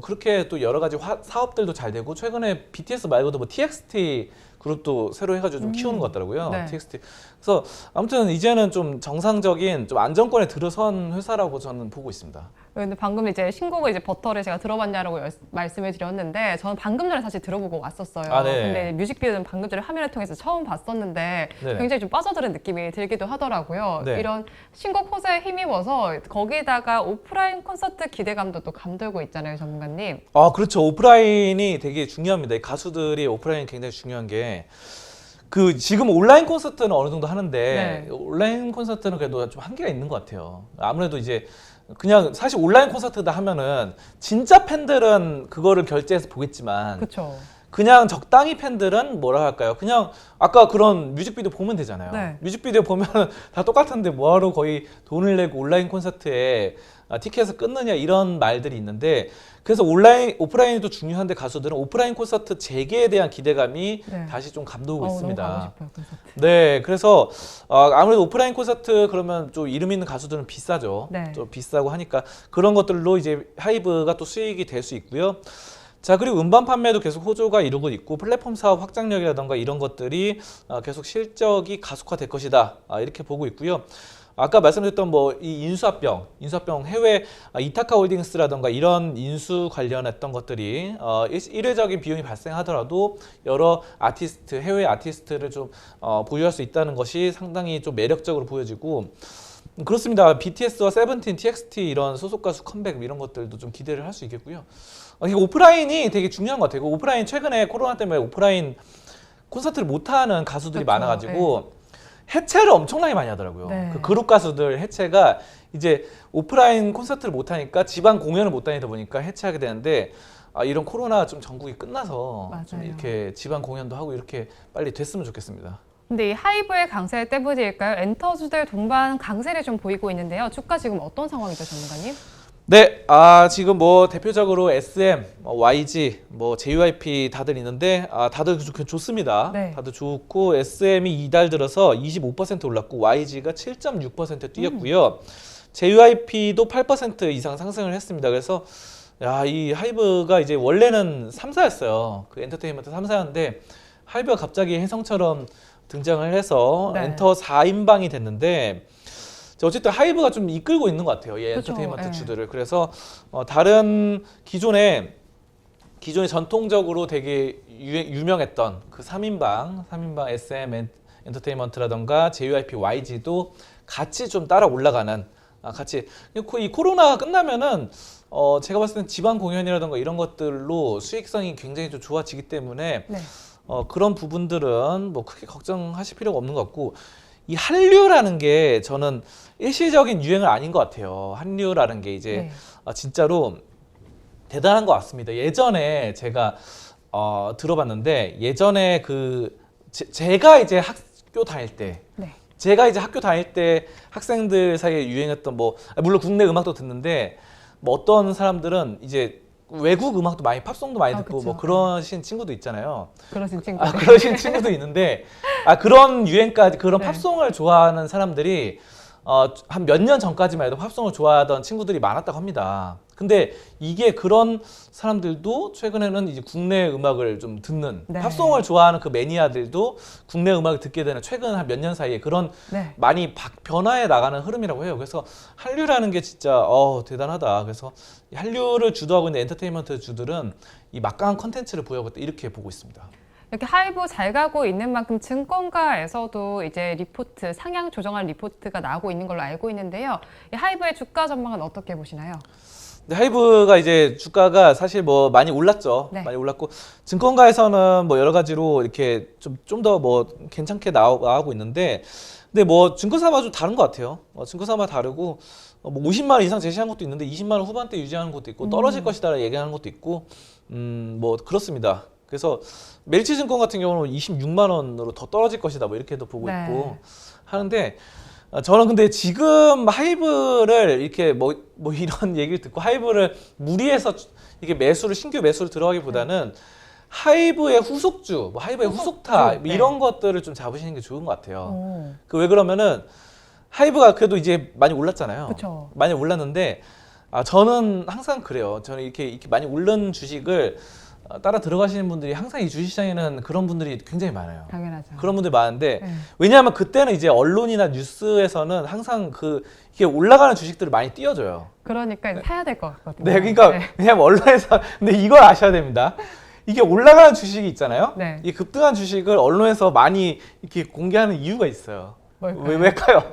Speaker 2: 그렇게 또 여러 가지 사업들도 잘 되고 최근에 BTS 말고도 뭐 TXT 그룹도 새로 해가지고 좀 키우는 것 같더라고요.
Speaker 1: 네.
Speaker 2: TXT. 그래서 아무튼 이제는 좀 정상적인 좀 안정권에 들어선 회사라고 저는 보고 있습니다.
Speaker 1: 근데 방금 이제 신곡을 이제 버터를 제가 들어봤냐라고 말씀을 드렸는데 저는 방금 전에 사실 들어보고 왔었어요.
Speaker 2: 아, 네.
Speaker 1: 근데 뮤직비디오는 방금 전에 화면을 통해서 처음 봤었는데
Speaker 2: 네네.
Speaker 1: 굉장히 좀 빠져드는 느낌이 들기도 하더라고요.
Speaker 2: 네.
Speaker 1: 이런 신곡 호재에 힘입어서 거기다가 오프라인 콘서트 기대감도 또 감돌고 있잖아요, 전문가님.
Speaker 2: 아, 그렇죠. 오프라인이 되게 중요합니다. 이 가수들이 오프라인이 굉장히 중요한 게 지금 온라인 콘서트는 어느 정도 하는데
Speaker 1: 네.
Speaker 2: 온라인 콘서트는 그래도 좀 한계가 있는 것 같아요. 아무래도 이제 그냥 사실 온라인 콘서트다 하면은 진짜 팬들은 그거를 결제해서 보겠지만
Speaker 1: 그렇죠.
Speaker 2: 그냥 적당히 팬들은 뭐라 할까요? 그냥 아까 그런 뮤직비디오 보면 되잖아요.
Speaker 1: 네.
Speaker 2: 뮤직비디오 보면 다 똑같은데 뭐하러 거의 돈을 내고 온라인 콘서트에 티켓을 끊느냐 이런 말들이 있는데 그래서 오프라인이 또 중요한데 가수들은 오프라인 콘서트 재개에 대한 기대감이
Speaker 1: 네.
Speaker 2: 다시 좀 감도고
Speaker 1: 너무
Speaker 2: 있습니다.
Speaker 1: 가고 싶어요, 콘서트.
Speaker 2: 네, 그래서 아무래도 오프라인 콘서트 그러면 좀 이름 있는 가수들은 비싸죠.
Speaker 1: 네.
Speaker 2: 좀 비싸고 하니까 그런 것들로 이제 하이브가 또 수익이 될 수 있고요. 자, 그리고 음반 판매도 계속 호조가 이루고 있고 플랫폼 사업 확장력이라던가 이런 것들이 계속 실적이 가속화될 것이다. 이렇게 보고 있고요. 아까 말씀드렸던 뭐 이 인수합병 해외 이타카 홀딩스라던가 이런 인수 관련했던 것들이 일회적인 비용이 발생하더라도 여러 해외 아티스트를 좀 보유할 수 있다는 것이 상당히 좀 매력적으로 보여지고 그렇습니다. BTS와 세븐틴, TXT 이런 소속 가수 컴백 이런 것들도 좀 기대를 할 수 있겠고요. 오프라인이 되게 중요한 것 같아요. 오프라인 최근에 코로나 때문에 오프라인 콘서트를 못하는 가수들이
Speaker 1: 그렇죠.
Speaker 2: 많아가지고 해체를 엄청나게 많이 하더라고요.
Speaker 1: 네.
Speaker 2: 그 그룹 가수들 해체가 이제 오프라인 콘서트를 못하니까 지방 공연을 못 다니다 보니까 해체하게 되는데 이런 코로나 좀 전국이 끝나서 좀
Speaker 1: 맞아요.
Speaker 2: 이렇게 지방 공연도 하고 이렇게 빨리 됐으면 좋겠습니다.
Speaker 1: 근데 이 하이브의 강세 때문일까요? 엔터주들 동반 강세를 좀 보이고 있는데요. 주가 지금 어떤 상황이죠, 전문가님?
Speaker 2: 네, 지금 뭐 대표적으로 SM, YG, 뭐 JYP 다들 있는데 다들 좋습니다.
Speaker 1: 네.
Speaker 2: 다들 좋고 SM이 이달 들어서 25% 올랐고 YG가 7.6% 뛰었고요. JYP도 8% 이상 상승을 했습니다. 그래서 이 하이브가 이제 원래는 3사였어요. 그 엔터테인먼트 3사였는데 하이브가 갑자기 혜성처럼 등장을 해서
Speaker 1: 네.
Speaker 2: 엔터 4인방이 됐는데 어쨌든 하이브가 좀 이끌고 있는 것 같아요. 이
Speaker 1: 그렇죠.
Speaker 2: 엔터테인먼트
Speaker 1: 예.
Speaker 2: 주들을. 그래서 다른 기존에 전통적으로 되게 유명했던 그 3인방 SM 엔터테인먼트라던가 JYP, YG도 같이 좀 따라 올라가는 같이 이 코로나가 끝나면은 제가 봤을 땐 지방 공연이라던가 이런 것들로 수익성이 굉장히 좀 좋아지기 때문에
Speaker 1: 네.
Speaker 2: 그런 부분들은 뭐 크게 걱정하실 필요가 없는 것 같고 이 한류라는 게 저는 일시적인 유행은 아닌 것 같아요. 한류라는 게 이제
Speaker 1: 네.
Speaker 2: 진짜로 대단한 것 같습니다. 예전에 제가 들어봤는데 예전에 제가 이제 학교 다닐 때
Speaker 1: 네.
Speaker 2: 학생들 사이에 유행했던 물론 국내 음악도 듣는데 뭐 어떤 사람들은 이제 외국 음악도 많이 팝송도 많이 듣고
Speaker 1: 그쵸.
Speaker 2: 뭐 그러신 친구도 있잖아요.
Speaker 1: 그러신 친구들.
Speaker 2: 그러신 친구도 있는데 그런 유행까지 그런
Speaker 1: 네.
Speaker 2: 팝송을 좋아하는 사람들이 한 몇 년 전까지만 해도 팝송을 좋아하던 친구들이 많았다고 합니다. 근데 이게 그런 사람들도 최근에는 이제 국내 음악을 좀 듣는
Speaker 1: 네.
Speaker 2: 팝송을 좋아하는 그 매니아들도 국내 음악을 듣게 되는 최근 한 몇 년 사이에 그런
Speaker 1: 네.
Speaker 2: 많이 변화해 나가는 흐름이라고 해요. 그래서 한류라는 게 진짜 대단하다. 그래서 한류를 주도하고 있는 엔터테인먼트 주들은 이 막강한 컨텐츠를 보여주고 있다 이렇게 보고 있습니다.
Speaker 1: 이렇게 하이브 잘 가고 있는 만큼 증권가에서도 이제 리포트, 상향 조정한 리포트가 나오고 있는 걸로 알고 있는데요. 이 하이브의 주가 전망은 어떻게 보시나요?
Speaker 2: 근데 하이브가 이제 주가가 사실 뭐 많이 올랐죠.
Speaker 1: 네.
Speaker 2: 많이 올랐고 증권가에서는 뭐 여러 가지로 이렇게 좀 더 뭐 괜찮게 나오고 있는데, 근데 뭐 증권사마다 좀 다른 것 같아요. 증권사마다 다르고 뭐 50만 원 이상 제시한 것도 있는데 20만 원 후반대 유지하는 것도 있고 떨어질 것이다 얘기하는 것도 있고 뭐 그렇습니다. 그래서 멜치증권 같은 경우는 26만 원으로 더 떨어질 것이다 뭐 이렇게도 보고
Speaker 1: 네.
Speaker 2: 있고 하는데, 저는 근데 지금 하이브를 이렇게 뭐 이런 얘기를 듣고 하이브를 무리해서 이렇게 신규 매수를 들어가기보다는 하이브의 후속주, 뭐 하이브의 후속타
Speaker 1: 네.
Speaker 2: 이런 것들을 좀 잡으시는 게 좋은 것 같아요.
Speaker 1: 오.
Speaker 2: 왜 그러면은 하이브가 그래도 이제 많이 올랐잖아요.
Speaker 1: 그쵸.
Speaker 2: 많이 올랐는데 저는 항상 그래요. 저는 이렇게 많이 오른 주식을 따라 들어가시는 분들이 항상 이 주식시장에는 그런 분들이 굉장히 많아요.
Speaker 1: 당연하죠.
Speaker 2: 그런 분들 많은데
Speaker 1: 네.
Speaker 2: 왜냐하면 그때는 이제 언론이나 뉴스에서는 항상 이게 올라가는 주식들을 많이 띄워줘요.
Speaker 1: 그러니까 이제 사야 될 것 같거든요.
Speaker 2: 네, 그러니까 왜냐하면 언론에서 근데 이걸 아셔야 됩니다. 이게 올라가는 주식이 있잖아요.
Speaker 1: 네.
Speaker 2: 이 급등한 주식을 언론에서 많이 이렇게 공개하는 이유가 있어요.
Speaker 1: 뭘까요?
Speaker 2: 왜일까요?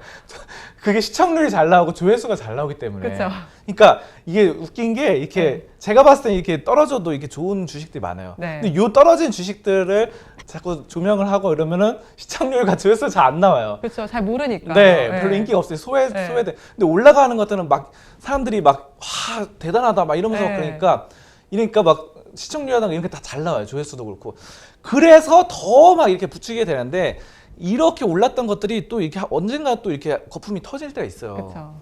Speaker 2: 그게 시청률이 잘 나오고 조회수가 잘 나오기 때문에.
Speaker 1: 그쵸.
Speaker 2: 그러니까 이게 웃긴 게 이렇게 제가 봤을 때 이렇게 떨어져도 이렇게 좋은 주식들이 많아요.
Speaker 1: 네.
Speaker 2: 근데 요 떨어진 주식들을 자꾸 조명을 하고 이러면은 시청률과 조회수가 잘 안 나와요.
Speaker 1: 그렇죠. 잘 모르니까.
Speaker 2: 네, 별로 인기가 없어요.
Speaker 1: 네.
Speaker 2: 소외돼. 근데 올라가는 것들은 막 사람들이 막 와 대단하다 막 이러면서
Speaker 1: 네.
Speaker 2: 이러니까 막 시청률이라든가 이런 게 다 잘 나와요. 조회수도 그렇고. 그래서 더 막 이렇게 부추기게 되는데, 이렇게 올랐던 것들이 또 이렇게 언젠가 또 이렇게 거품이 터질 때가 있어요.
Speaker 1: 그렇죠.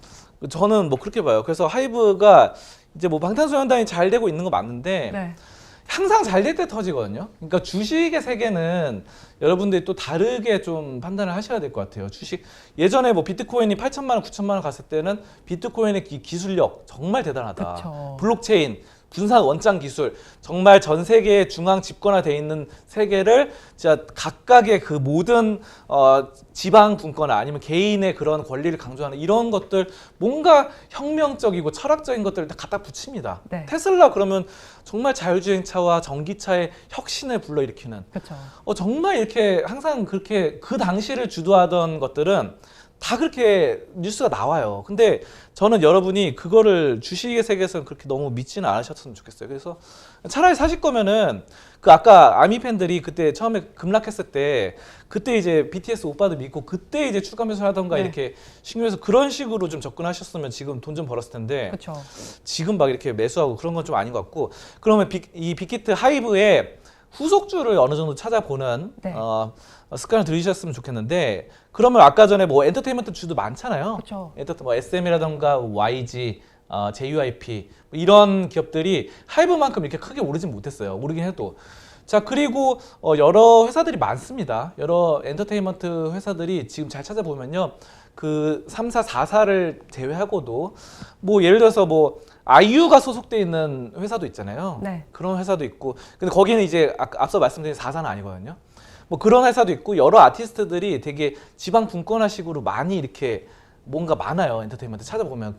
Speaker 2: 저는 뭐 그렇게 봐요. 그래서 하이브가 이제 뭐 방탄소년단이 잘 되고 있는 거 맞는데
Speaker 1: 네.
Speaker 2: 항상 잘 될 때 터지거든요. 그러니까 주식의 세계는 여러분들이 또 다르게 좀 판단을 하셔야 될 것 같아요. 주식 예전에 뭐 비트코인이 8천만 원, 9천만 원 갔을 때는 비트코인의 기술력 정말 대단하다.
Speaker 1: 그쵸.
Speaker 2: 블록체인 분산 원장 기술 정말 전 세계에 중앙 집권화돼 있는 세계를 진짜 각각의 그 모든 지방 분권화 아니면 개인의 그런 권리를 강조하는 이런 것들 뭔가 혁명적이고 철학적인 것들을 다 갖다 붙입니다.
Speaker 1: 네.
Speaker 2: 테슬라 그러면 정말 자율주행차와 전기차의 혁신을 불러일으키는
Speaker 1: 그렇죠.
Speaker 2: 정말 이렇게 항상 그렇게 그 당시를 주도하던 것들은 다 그렇게 뉴스가 나와요. 근데 저는 여러분이 그거를 주식의 세계에서는 그렇게 너무 믿지는 않으셨으면 좋겠어요. 그래서 차라리 사실 거면은 그 아까 아미 팬들이 그때 처음에 급락했을 때 그때 이제 BTS 오빠들 믿고 그때 이제 추가 매수를 하던가
Speaker 1: 네.
Speaker 2: 이렇게 신규해서 그런 식으로 좀 접근하셨으면 지금 돈 좀 벌었을 텐데
Speaker 1: 그렇죠.
Speaker 2: 지금 막 이렇게 매수하고 그런 건 좀 아닌 것 같고, 그러면 이 빅히트 하이브의 후속주를 어느 정도 찾아보는
Speaker 1: 네.
Speaker 2: 습관을 들이셨으면 좋겠는데, 그러면 아까 전에 뭐 엔터테인먼트 주도 많잖아요.
Speaker 1: 그쵸.
Speaker 2: 뭐 SM이라던가 YG, JYP 뭐 이런 기업들이 하이브만큼 이렇게 크게 오르진 못했어요. 오르긴 해도. 자, 그리고 여러 회사들이 많습니다. 여러 엔터테인먼트 회사들이 지금 잘 찾아보면요. 그 3사, 4사를 제외하고도 뭐 예를 들어서 뭐 아이유가 소속돼 있는 회사도 있잖아요.
Speaker 1: 네.
Speaker 2: 그런 회사도 있고. 근데 거기는 이제 앞서 말씀드린 4사는 아니거든요. 뭐 그런 회사도 있고 여러 아티스트들이 되게 지방 분권화식으로 많이 이렇게 뭔가 많아요. 엔터테인먼트 찾아보면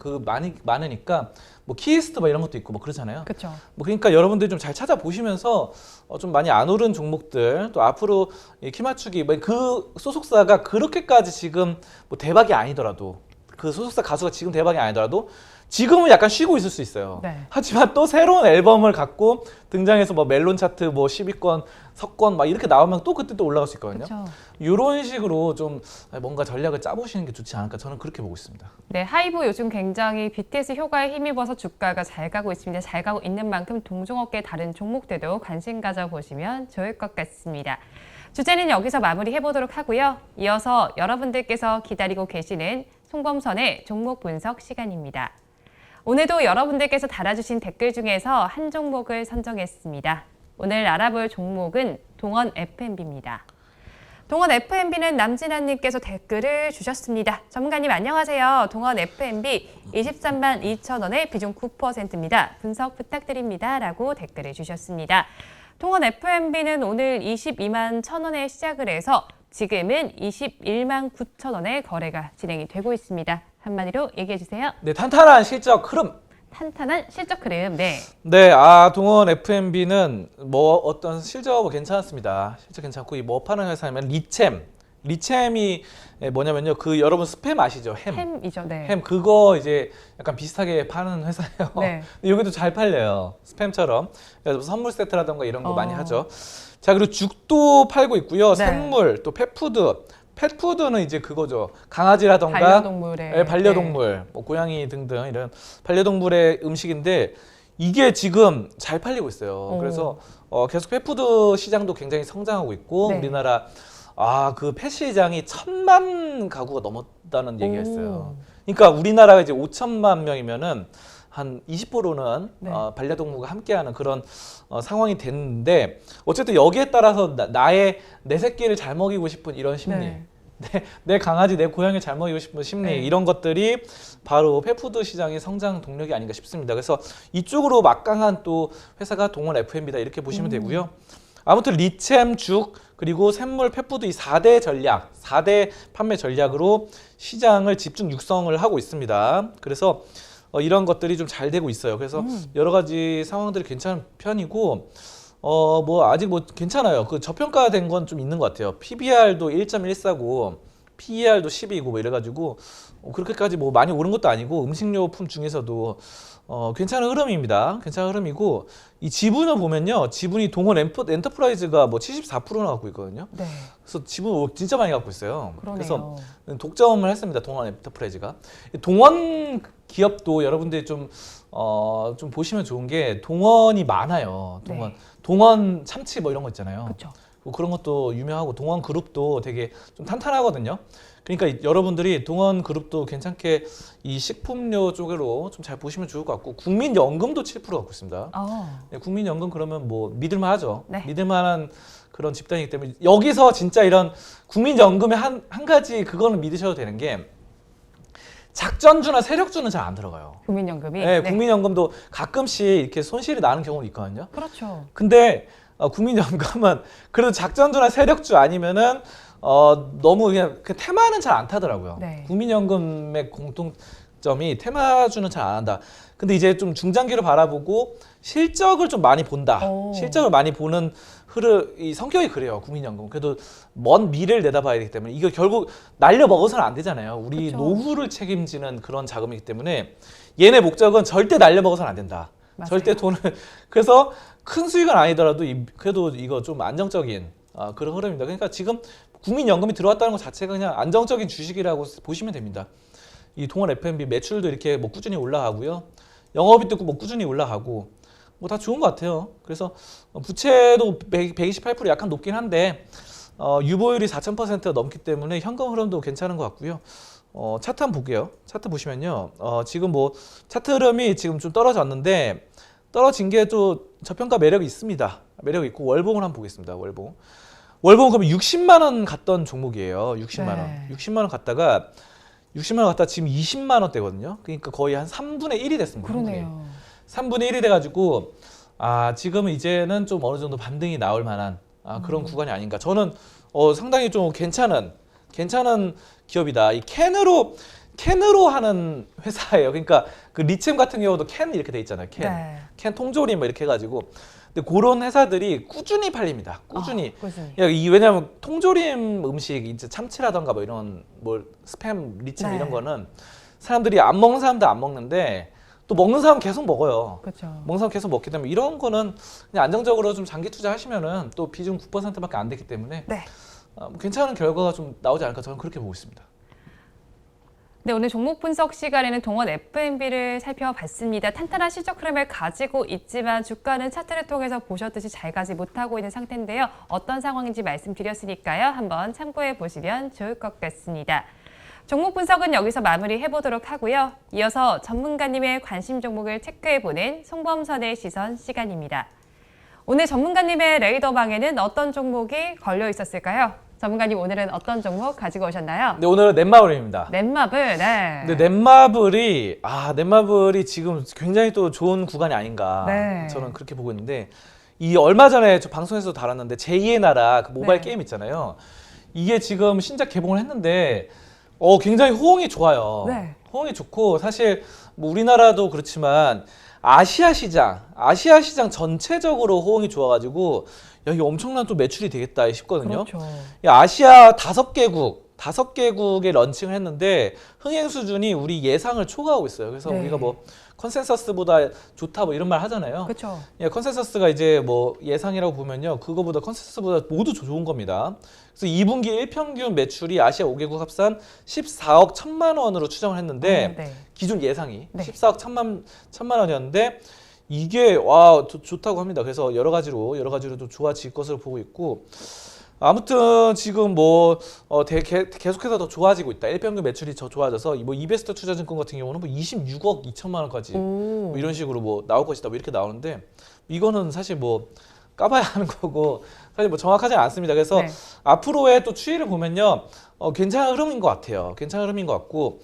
Speaker 2: 많으니까 뭐 키이스트 뭐 이런 것도 있고 뭐 그러잖아요.
Speaker 1: 그렇죠.
Speaker 2: 뭐 그러니까 여러분들이 좀 잘 찾아보시면서 좀 많이 안 오른 종목들 또 앞으로 키 맞추기 그 소속사가 그렇게까지 지금 뭐 대박이 아니더라도 그 소속사 가수가 지금 대박이 아니더라도 지금은 약간 쉬고 있을 수 있어요.
Speaker 1: 네.
Speaker 2: 하지만 또 새로운 앨범을 갖고 등장해서 뭐 멜론 차트 뭐 10위권, 석권 막 이렇게 나오면 또 그때 또 올라갈 수 있거든요.
Speaker 1: 그렇죠.
Speaker 2: 이런 식으로 좀 뭔가 전략을 짜보시는 게 좋지 않을까 저는 그렇게 보고 있습니다.
Speaker 1: 네, 하이브 요즘 굉장히 BTS 효과에 힘입어서 주가가 잘 가고 있습니다. 잘 가고 있는 만큼 동종업계 다른 종목들도 관심 가져보시면 좋을 것 같습니다. 주제는 여기서 마무리해보도록 하고요. 이어서 여러분들께서 기다리고 계시는 송범선의 종목 분석 시간입니다. 오늘도 여러분들께서 달아주신 댓글 중에서 한 종목을 선정했습니다. 오늘 알아볼 종목은 동원 F&B입니다. 동원 F&B는 남진아님께서 댓글을 주셨습니다. 전문가님 안녕하세요. 동원 F&B 23만 2천 원의 비중 9%입니다. 분석 부탁드립니다. 라고 댓글을 주셨습니다. 동원 F&B는 오늘 22만 1천 원에 시작을 해서 지금은 21만 9천 원에 거래가 진행이 되고 있습니다. 한마디로 얘기해 주세요.
Speaker 2: 네, 탄탄한 실적 흐름.
Speaker 1: 탄탄한 실적 흐름. 네.
Speaker 2: 네, 동원 F&B는 뭐 어떤 실적 괜찮았습니다. 실적 괜찮고 이 뭐 파는 회사면 리챔이 뭐냐면요. 그 여러분 스팸 아시죠?
Speaker 1: 햄이죠. 네.
Speaker 2: 햄 그거 이제 약간 비슷하게 파는 회사예요.
Speaker 1: 네.
Speaker 2: 근데 여기도 잘 팔려요. 스팸처럼. 그래서 선물 세트라던가 이런 거 많이 하죠. 자, 그리고 죽도 팔고 있고요.
Speaker 1: 네.
Speaker 2: 샘물, 또 펫푸드. 펫푸드는 이제 그거죠. 강아지라던가
Speaker 1: 반려동물의
Speaker 2: 반려동물, 뭐 고양이 등등 이런 반려동물의 음식인데 이게 지금 잘 팔리고 있어요. 그래서 계속 펫푸드 시장도 굉장히 성장하고 있고
Speaker 1: 네.
Speaker 2: 우리나라 그 펫 시장이 1,000만 가구가 넘었다는 얘기가 있어요. 그러니까 우리나라가 이제 5천만 명이면은 한 20%는
Speaker 1: 네.
Speaker 2: 반려동물과 함께하는 그런 상황이 됐는데 어쨌든 여기에 따라서 내 새끼를 잘 먹이고 싶은 이런 심리,
Speaker 1: 네.
Speaker 2: 내 강아지, 내 고양이를 잘 먹이고 싶은 심리
Speaker 1: 네.
Speaker 2: 이런 것들이 바로 펫푸드 시장의 성장 동력이 아닌가 싶습니다. 그래서 이쪽으로 막강한 또 회사가 동원 F&B다 이렇게 보시면 되고요. 아무튼 리챔, 죽, 그리고 샘물, 펫푸드 이 4대 전략, 4대 판매 전략으로 시장을 집중 육성을 하고 있습니다. 그래서 이런 것들이 좀 잘 되고 있어요. 그래서 여러 가지 상황들이 괜찮은 편이고, 뭐 아직 뭐 괜찮아요. 그 저평가된 건 좀 있는 것 같아요. PBR도 1.14고, PER도 10이고 뭐 이래가지고 그렇게까지 뭐 많이 오른 것도 아니고 음식료품 중에서도 괜찮은 흐름입니다. 괜찮은 흐름이고 이 지분을 보면요, 지분이 동원 엔터프라이즈가 뭐 74%나 갖고 있거든요.
Speaker 1: 네.
Speaker 2: 그래서 지분 진짜 많이 갖고 있어요.
Speaker 1: 그러네요.
Speaker 2: 그래서 독점을 했습니다. 동원 엔터프라이즈가. 동원 기업도 여러분들이 좀 보시면 좋은 게 동원이 많아요. 동원 참치 뭐 이런 거 있잖아요.
Speaker 1: 그렇죠.
Speaker 2: 그런 것도 유명하고 동원 그룹도 되게 좀 탄탄하거든요. 그러니까 여러분들이 동원 그룹도 괜찮게 이 식품료 쪽으로 좀 잘 보시면 좋을 것 같고 국민연금도 7% 갖고 있습니다. 네, 국민연금 그러면 뭐 믿을만하죠.
Speaker 1: 네.
Speaker 2: 믿을만한 그런 집단이기 때문에 여기서 진짜 이런 국민연금의 한 가지 그거는 믿으셔도 되는 게 작전주나 세력주는 잘 안 들어가요.
Speaker 1: 국민연금이.
Speaker 2: 네, 국민연금도 가끔씩 이렇게 손실이 나는 경우도 있거든요.
Speaker 1: 그렇죠.
Speaker 2: 근데 국민연금은 그래도 작전주나 세력주 아니면은 너무 그냥 그 테마는 잘 안 타더라고요.
Speaker 1: 네.
Speaker 2: 국민연금의 공통점이 테마주는 잘 안 한다. 근데 이제 좀 중장기를 바라보고 실적을 좀 많이 본다. 실적을 많이 보는 이 성격이 그래요. 국민연금. 그래도 먼 미래를 내다봐야 되기 때문에 이거 결국 날려 먹어서는 안 되잖아요. 우리
Speaker 1: 그쵸.
Speaker 2: 노후를 책임지는 그런 자금이기 때문에 얘네 목적은 절대 날려 먹어서는 안 된다.
Speaker 1: 맞아요.
Speaker 2: 절대 돈을 그래서 큰 수익은 아니더라도 그래도 이거 좀 안정적인 그런 흐름입니다. 그러니까 지금 국민연금이 들어왔다는 것 자체가 그냥 안정적인 주식이라고 보시면 됩니다. 이 동원 F&B 매출도 이렇게 뭐 꾸준히 올라가고요. 영업이익도 뭐 꾸준히 올라가고 뭐 다 좋은 것 같아요. 그래서 부채도 128% 약간 높긴 한데 유보율이 4,000%가 넘기 때문에 현금 흐름도 괜찮은 것 같고요. 차트 한번 볼게요. 차트 보시면요. 지금 뭐 차트 흐름이 지금 좀 떨어졌는데 떨어진 게 또 저평가 매력이 있습니다. 매력이 있고 월봉을 한번 보겠습니다. 월봉은 그러면 60만 원 갔던 종목이에요. 60만 원.
Speaker 1: 네.
Speaker 2: 60만 원 갔다가 지금 20만 원대거든요. 그러니까 거의 한 3분의 1이 됐습니다.
Speaker 1: 그러네요.
Speaker 2: 3분의 1이 돼가지고 지금은 이제는 좀 어느 정도 반등이 나올 만한 그런 구간이 아닌가. 저는 상당히 좀 괜찮은 기업이다. 이 캔으로 하는 회사예요. 그러니까 그 리챔 같은 경우도 캔 이렇게 돼 있잖아요. 캔 통조림 뭐 이렇게 해가지고. 근데 그런 회사들이 꾸준히 팔립니다. 꾸준히. 왜냐하면 통조림 음식 이제 참치라던가 뭐 이런 뭐 스팸, 리챔 이런 거는 사람들이 안 먹는 사람도 안 먹는데 또 먹는 사람 계속 먹어요.
Speaker 1: 그렇죠.
Speaker 2: 먹는 사람 계속 먹기 때문에 이런 거는 그냥 안정적으로 좀 장기 투자하시면은 또 비중 9%밖에 안 되기 때문에 괜찮은 결과가 좀 나오지 않을까 저는 그렇게 보고 있습니다.
Speaker 1: 네, 오늘 종목 분석 시간에는 동원 F&B를 살펴봤습니다. 탄탄한 실적 흐름을 가지고 있지만 주가는 차트를 통해서 보셨듯이 잘 가지 못하고 있는 상태인데요. 어떤 상황인지 말씀드렸으니까요. 한번 참고해 보시면 좋을 것 같습니다. 종목 분석은 여기서 마무리해보도록 하고요. 이어서 전문가님의 관심 종목을 체크해보는 송범선의 시선 시간입니다. 오늘 전문가님의 레이더방에는 어떤 종목이 걸려 있었을까요? 전문가님 오늘은 어떤 종목 가지고 오셨나요?
Speaker 2: 네, 오늘은 넷마블입니다.
Speaker 1: 넷마블, 네.
Speaker 2: 근데 넷마블이 지금 굉장히 또 좋은 구간이 아닌가.
Speaker 1: 네.
Speaker 2: 저는 그렇게 보고 있는데 이 얼마 전에 저 방송에서 다뤘는데 제2의 나라 그 모바일
Speaker 1: 네.
Speaker 2: 게임 있잖아요. 이게 지금 신작 개봉을 했는데 굉장히 호응이 좋아요.
Speaker 1: 네.
Speaker 2: 호응이 좋고 사실 뭐 우리나라도 그렇지만 아시아 시장 전체적으로 호응이 좋아가지고 야, 이게 엄청난 또 매출이 되겠다 싶거든요.
Speaker 1: 그렇죠.
Speaker 2: 야, 아시아 5개국에 런칭을 했는데 흥행 수준이 우리 예상을 초과하고 있어요. 그래서
Speaker 1: 네.
Speaker 2: 우리가 뭐 컨센서스보다 좋다 뭐 이런 말 하잖아요.
Speaker 1: 그렇죠.
Speaker 2: 예, 컨센서스가 이제 뭐 예상이라고 보면요. 그거보다 컨센서스보다 모두 좋은 겁니다. 그래서 2분기 일평균 매출이 아시아 5개국 합산 14억 1천만 원으로 추정을 했는데
Speaker 1: 네.
Speaker 2: 기존 예상이
Speaker 1: 네.
Speaker 2: 14억 1천만 원이었는데 이게 와 좋다고 합니다. 그래서 여러 가지로 좀 좋아질 것으로 보고 있고 아무튼 지금 뭐 계속해서 더 좋아지고 있다. 일평균 매출이 더 좋아져서 뭐 이베스트 투자증권 같은 경우는 뭐 26억 2천만 원까지 뭐 이런 식으로 뭐 나올 것이다. 뭐 이렇게 나오는데 이거는 사실 뭐 까봐야 하는 거고 사실 뭐 정확하지 않습니다. 그래서
Speaker 1: 네.
Speaker 2: 앞으로의 또 추이를 보면요, 괜찮은 흐름인 것 같아요. 괜찮은 흐름인 것 같고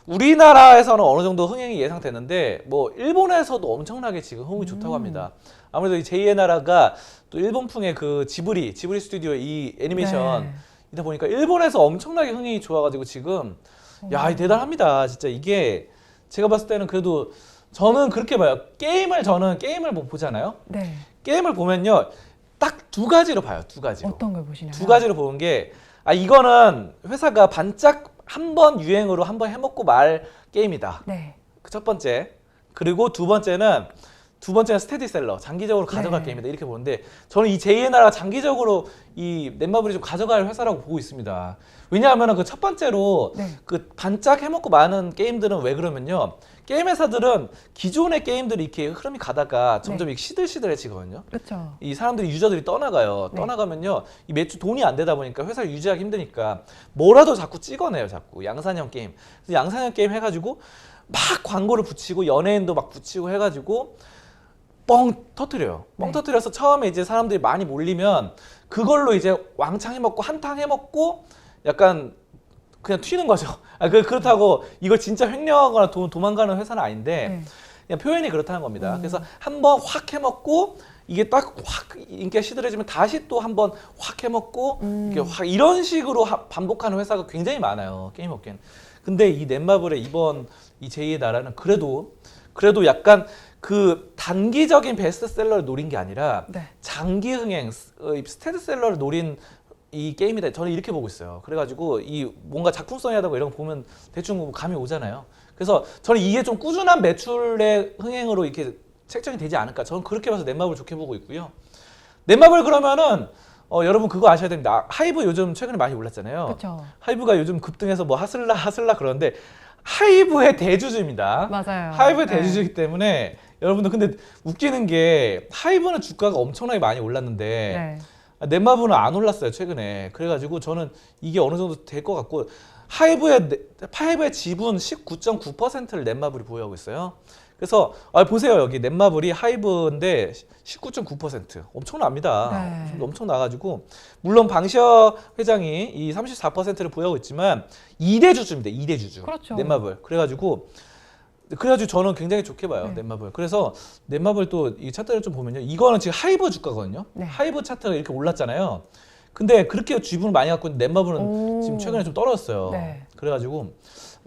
Speaker 2: 우리나라에서는 어느 정도 흥행이 예상되는데 뭐 일본에서도 엄청나게 지금 흥이 좋다고 합니다. 아무래도 이 제2의 나라가 또 일본풍의 그 지브리 스튜디오 이 애니메이션
Speaker 1: 네.
Speaker 2: 이다 보니까 일본에서 엄청나게 흥이 좋아가지고 지금 야 대단합니다. 진짜 이게 제가 봤을 때는 그래도 저는 그렇게 봐요. 게임을 보잖아요.
Speaker 1: 네.
Speaker 2: 게임을 보면요 딱 두 가지로 봐요. 두 가지로.
Speaker 1: 어떤 걸 보시나요?
Speaker 2: 두 가지로 보는 게 이거는 회사가 반짝 한 번 유행으로 한 번 해먹고 말 게임이다.
Speaker 1: 네.
Speaker 2: 그 첫 번째. 그리고 두 번째는 스테디셀러, 장기적으로 가져갈
Speaker 1: 네.
Speaker 2: 게임이다. 이렇게 보는데 저는 이 제2의 나라가 장기적으로 이 넷마블이 좀 가져갈 회사라고 보고 있습니다. 왜냐하면 그 첫 번째로
Speaker 1: 네.
Speaker 2: 그 반짝 해먹고 많은 게임들은 왜 그러면요. 게임 회사들은 기존의 게임들이 이렇게 흐름이 가다가 점점 이렇게 시들시들해지거든요.
Speaker 1: 그렇죠.
Speaker 2: 이 사람들이 유저들이 떠나가요.
Speaker 1: 네.
Speaker 2: 떠나가면요, 이 매출 돈이 안 되다 보니까 회사를 유지하기 힘드니까 뭐라도 자꾸 찍어내요, 자꾸 양산형 게임. 그래서 양산형 게임 해가지고 막 광고를 붙이고 연예인도 막 붙이고 해가지고 뻥 터뜨려요. 뻥
Speaker 1: 네.
Speaker 2: 터뜨려서 처음에 이제 사람들이 많이 몰리면 그걸로 이제 왕창 해먹고 한탕 해먹고 약간 그냥 튀는 거죠. 그렇다고 이걸 진짜 횡령하거나 도망가는 회사는 아닌데.
Speaker 1: 네.
Speaker 2: 그냥 표현이 그렇다는 겁니다. 그래서 한번 확 해먹고 이게 딱 확 인기가 시들해지면 다시 또 한번 확 해먹고 이렇게 확 이런 식으로 반복하는 회사가 굉장히 많아요. 게임 업계는. 근데 이 넷마블의 이번 이 제2의 나라는 그래도 약간 그 단기적인 베스트셀러를 노린 게 아니라
Speaker 1: 네.
Speaker 2: 장기 흥행, 스테디셀러를 노린 이 게임이다. 저는 이렇게 보고 있어요. 그래가지고 이 뭔가 작품성이 하다고 이런 거 보면 대충 뭐 감이 오잖아요. 그래서 저는 이게 좀 꾸준한 매출의 흥행으로 이렇게 책정이 되지 않을까. 저는 그렇게 봐서 넷마블 좋게 보고 있고요. 넷마블 그러면은 여러분 그거 아셔야 됩니다. 하이브 요즘 최근에 많이 올랐잖아요.
Speaker 1: 그렇죠.
Speaker 2: 하이브가 요즘 급등해서 뭐 하슬라 그러는데 하이브의 대주주입니다.
Speaker 1: 맞아요.
Speaker 2: 하이브의
Speaker 1: 네.
Speaker 2: 대주주이기 때문에 여러분들 근데 웃기는 게 하이브는 주가가 엄청나게 많이 올랐는데
Speaker 1: 네.
Speaker 2: 넷마블은 안 올랐어요 최근에. 그래가지고 저는 이게 어느 정도 될 것 같고 하이브의 지분 19.9%를 넷마블이 보유하고 있어요. 그래서 보세요 여기 넷마블이 하이브인데 19.9% 엄청납니다.
Speaker 1: 네.
Speaker 2: 엄청나가지고 물론 방시어 회장이 이 34%를 보유하고 있지만 2대 주주입니다. 2대 주주.
Speaker 1: 그렇죠.
Speaker 2: 넷마블. 그래가지고 저는 굉장히 좋게 봐요.
Speaker 1: 네.
Speaker 2: 넷마블. 그래서 넷마블 또 이 차트를 좀 보면요. 이거는 지금 하이브 주가거든요.
Speaker 1: 네.
Speaker 2: 하이브 차트가 이렇게 올랐잖아요. 근데 그렇게 지분을 많이 갖고 있는 넷마블은 지금 최근에 좀 떨어졌어요.
Speaker 1: 네.
Speaker 2: 그래가지고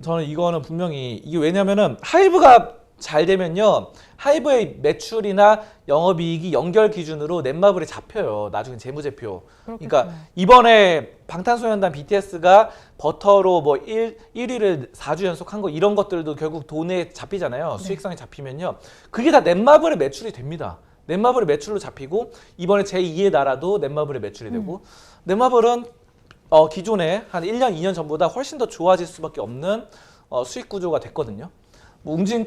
Speaker 2: 저는 이거는 분명히 이게 왜냐면은 하이브가 잘 되면요. 하이브의 매출이나 영업이익이 연결 기준으로 넷마블에 잡혀요. 나중에 재무제표. 그러니까 이번에 방탄소년단 BTS가 버터로 뭐 1위를 4주 연속한 거 이런 것들도 결국 돈에 잡히잖아요.
Speaker 1: 네.
Speaker 2: 수익성에 잡히면요. 그게 다 넷마블의 매출이 됩니다. 넷마블의 매출로 잡히고 이번에 제2의 나라도 넷마블의 매출이 되고 넷마블은 기존에 한 1년, 2년 전보다 훨씬 더 좋아질 수밖에 없는 수익 구조가 됐거든요. 뭐 웅진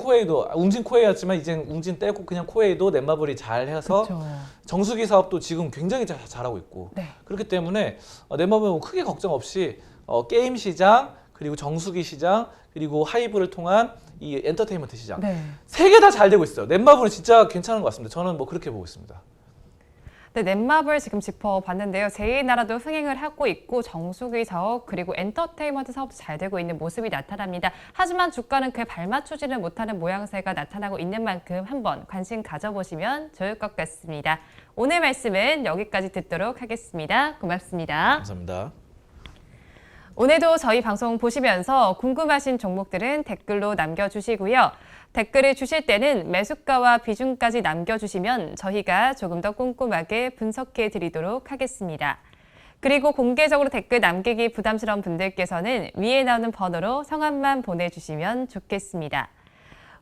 Speaker 2: 코웨이였지만 이제 웅진 떼고 그냥 코웨이도 넷마블이 잘 해서
Speaker 1: 그렇죠.
Speaker 2: 정수기 사업도 지금 굉장히 잘하고 있고
Speaker 1: 네.
Speaker 2: 그렇기 때문에 넷마블은 크게 걱정 없이 게임 시장 그리고 정수기 시장 그리고 하이브를 통한 이 엔터테인먼트 시장
Speaker 1: 네.
Speaker 2: 세 개 다 잘 되고 있어요. 넷마블은 진짜 괜찮은 것 같습니다. 저는 뭐 그렇게 보고 있습니다.
Speaker 1: 네, 넷마블 지금 짚어봤는데요. 제2의 나라도 흥행을 하고 있고 정수기 사업 그리고 엔터테인먼트 사업도 잘 되고 있는 모습이 나타납니다. 하지만 주가는 그에 발맞추지는 못하는 모양새가 나타나고 있는 만큼 한번 관심 가져보시면 좋을 것 같습니다. 오늘 말씀은 여기까지 듣도록 하겠습니다. 고맙습니다.
Speaker 2: 감사합니다.
Speaker 1: 오늘도 저희 방송 보시면서 궁금하신 종목들은 댓글로 남겨주시고요. 댓글을 주실 때는 매수가와 비중까지 남겨주시면 저희가 조금 더 꼼꼼하게 분석해 드리도록 하겠습니다. 그리고 공개적으로 댓글 남기기 부담스러운 분들께서는 위에 나오는 번호로 성함만 보내주시면 좋겠습니다.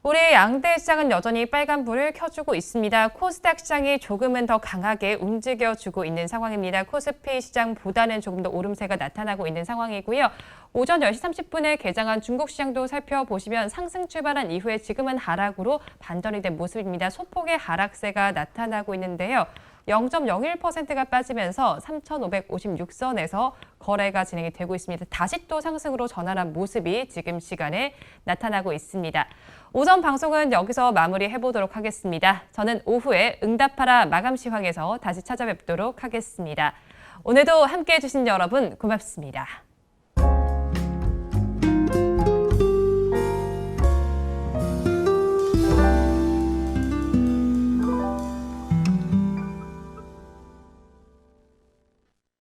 Speaker 1: 올해 양대 시장은 여전히 빨간불을 켜주고 있습니다. 코스닥 시장이 조금은 더 강하게 움직여주고 있는 상황입니다. 코스피 시장보다는 조금 더 오름세가 나타나고 있는 상황이고요. 오전 10시 30분에 개장한 중국 시장도 살펴보시면 상승 출발한 이후에 지금은 하락으로 반전이 된 모습입니다. 소폭의 하락세가 나타나고 있는데요. 0.01%가 빠지면서 3,556선에서 거래가 진행이 되고 있습니다. 다시 또 상승으로 전환한 모습이 지금 시간에 나타나고 있습니다. 오전 방송은 여기서 마무리해보도록 하겠습니다. 저는 오후에 응답하라 마감 시황에서 다시 찾아뵙도록 하겠습니다. 오늘도 함께해 주신 여러분 고맙습니다.